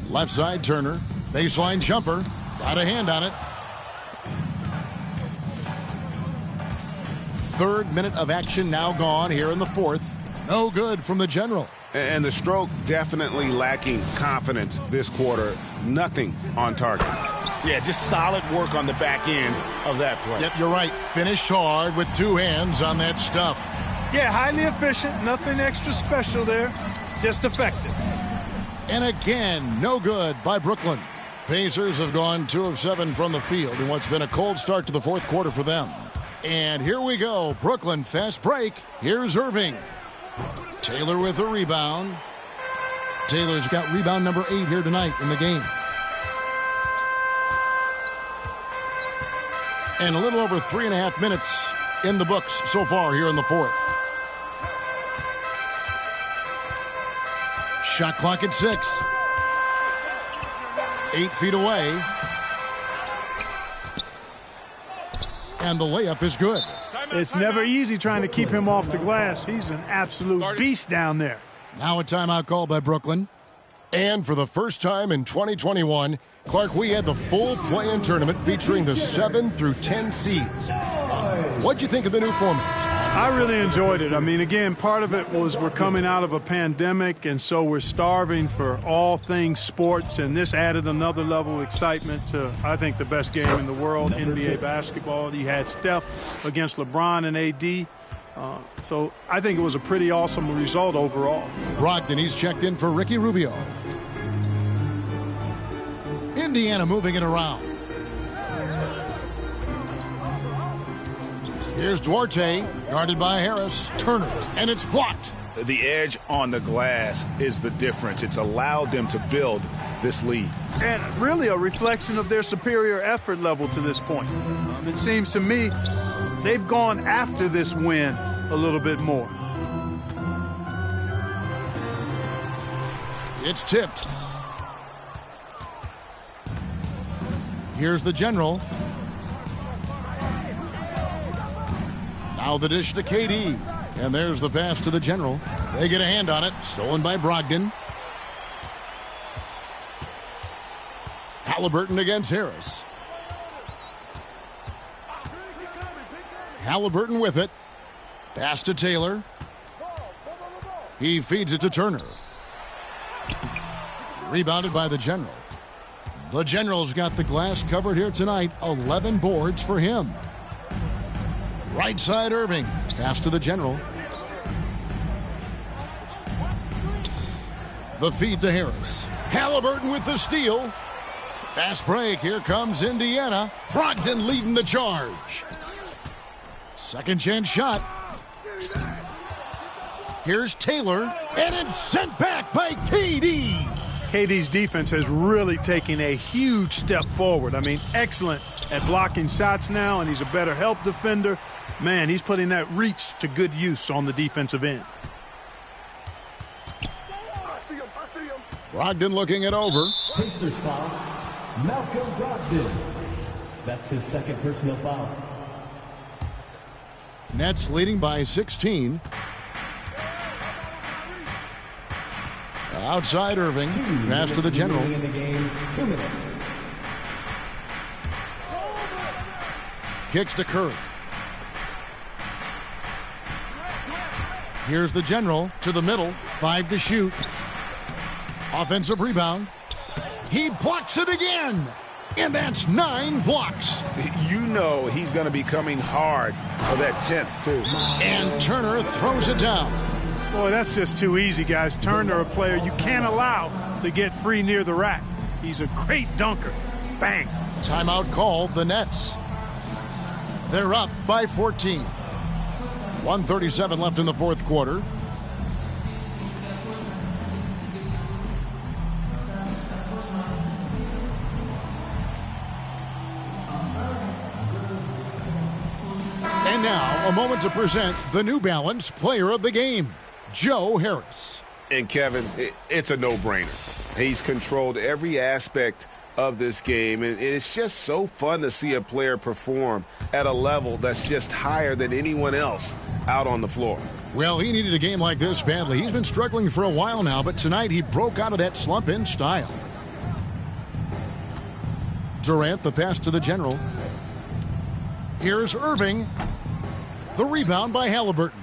Left side, Turner. Baseline jumper. Got a hand on it. 3rd minute of action now gone here in the fourth. No good from the General. And the stroke definitely lacking confidence this quarter. Nothing on target. Yeah, just solid work on the back end of that play. Yep, you're right. Finished hard with 2 hands on that stuff. Yeah, highly efficient. Nothing extra special there. Just effective. And again, no good by Brooklyn. Pacers have gone 2 of 7 from the field in what's been a cold start to the fourth quarter for them. And here we go. Brooklyn fast break. Here's Irving. Taylor with a rebound. Taylor's got rebound number 8 here tonight in the game. And a little over 3.5 minutes in the books so far here in the fourth. Shot clock at 6. 8 feet away. And the layup is good. It's never easy trying to keep him off the glass. He's an absolute beast down there. Now a timeout called by Brooklyn. And for the first time in 2021, Clark, we had the full play-in tournament featuring the 7 through 10 seeds. What'd you think of the new format? I really enjoyed it. I mean, again, part of it was we're coming out of a pandemic, and so we're starving for all things sports, and this added another level of excitement to, I think, the best game in the world, NBA basketball. You had Steph against LeBron and AD. So I think it was a pretty awesome result overall. Brogdon, he's checked in for Ricky Rubio. Indiana moving it around. Here's Duarte, guarded by Harris. Turner, and it's blocked. The edge on the glass is the difference. It's allowed them to build this lead. And really a reflection of their superior effort level to this point. It seems to me they've gone after this win a little bit more. It's tipped. Here's the General. Now the dish to KD. And there's the pass to the General. They get a hand on it. Stolen by Brogdon. Halliburton against Harris. Halliburton with it. Pass to Taylor. He feeds it to Turner. Rebounded by the General. The General's got the glass covered here tonight. 11 boards for him. Right side Irving. Pass to the General. The feed to Harris. Halliburton with the steal. Fast break. Here comes Indiana. Brogdon leading the charge. Second chance shot. Here's Taylor. And it's sent back by KD. KD's defense has really taken a huge step forward. I mean, excellent at blocking shots now, and he's a better help defender. Man, he's putting that reach to good use on the defensive end. Brogdon looking it over. Pacers foul. Malcolm Brogdon. That's his second personal foul. Nets leading by 16. Outside Irving. Pass to the General. In the game, 2 minutes. Kicks to Curry. Here's the General to the middle. 5 to shoot. Offensive rebound. He blocks it again. And that's 9 blocks. You know he's going to be coming hard for that 10th, too. And Turner throws it down. Boy, that's just too easy, guys. Turner, a player you can't allow to get free near the rack. He's a great dunker. Bang. Timeout called, the Nets. They're up by 14. 1:37 left in the fourth quarter. And now, a moment to present the New Balance Player of the Game, Joe Harris. And Kevin, it's a no-brainer. He's controlled every aspect of this game, and it's just so fun to see a player perform at a level that's just higher than anyone else out on the floor. Well, he needed a game like this badly. He's been struggling for a while now, but tonight he broke out of that slump in style. Durant, the pass to the General. Here's Irving. The rebound by Halliburton.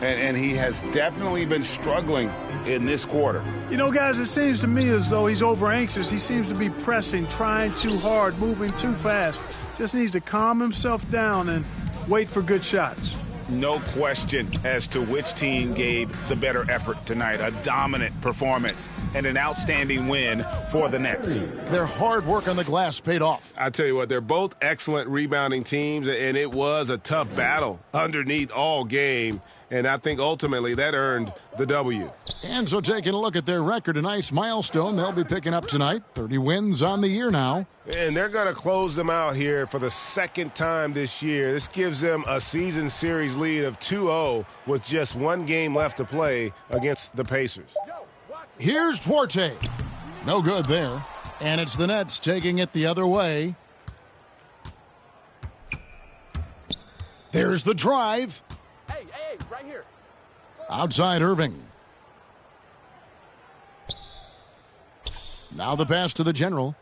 And he has definitely been struggling in this quarter. You know, guys, it seems to me as though he's over anxious. He seems to be pressing, trying too hard, moving too fast. Just needs to calm himself down and wait for good shots. No question as to which team gave the better effort tonight. A dominant performance and an outstanding win for the Nets. Their hard work on the glass paid off. I tell you what, they're both excellent rebounding teams, and it was a tough battle underneath all game. And I think ultimately that earned the W. And so taking a look at their record, a nice milestone they'll be picking up tonight. 30 wins on the year now. And they're going to close them out here for the second time this year. This gives them a season series lead of 2-0 with just one game left to play against the Pacers. Here's Duarte. No good there. And it's the Nets taking it the other way. There's the drive. Hey, right here. Outside Irving. Now the pass to the General.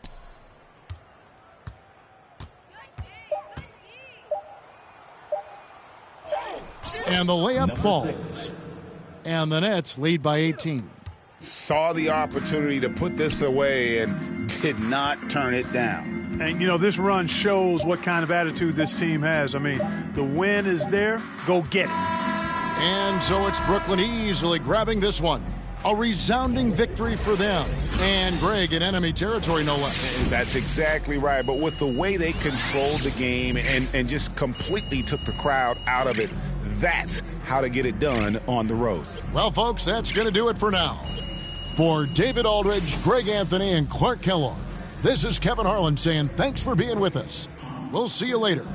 And the layup falls. And the Nets lead by 18. Saw the opportunity to put this away and did not turn it down. And, you know, this run shows what kind of attitude this team has. I mean, the win is there. Go get it. And so it's Brooklyn easily grabbing this one. A resounding victory for them. And Greg in enemy territory, no less. And that's exactly right. But with the way they controlled the game and just completely took the crowd out of it, that's how to get it done on the road. Well, folks, that's going to do it for now. For David Aldridge, Greg Anthony, and Clark Kellogg, this is Kevin Harlan saying thanks for being with us. We'll see you later.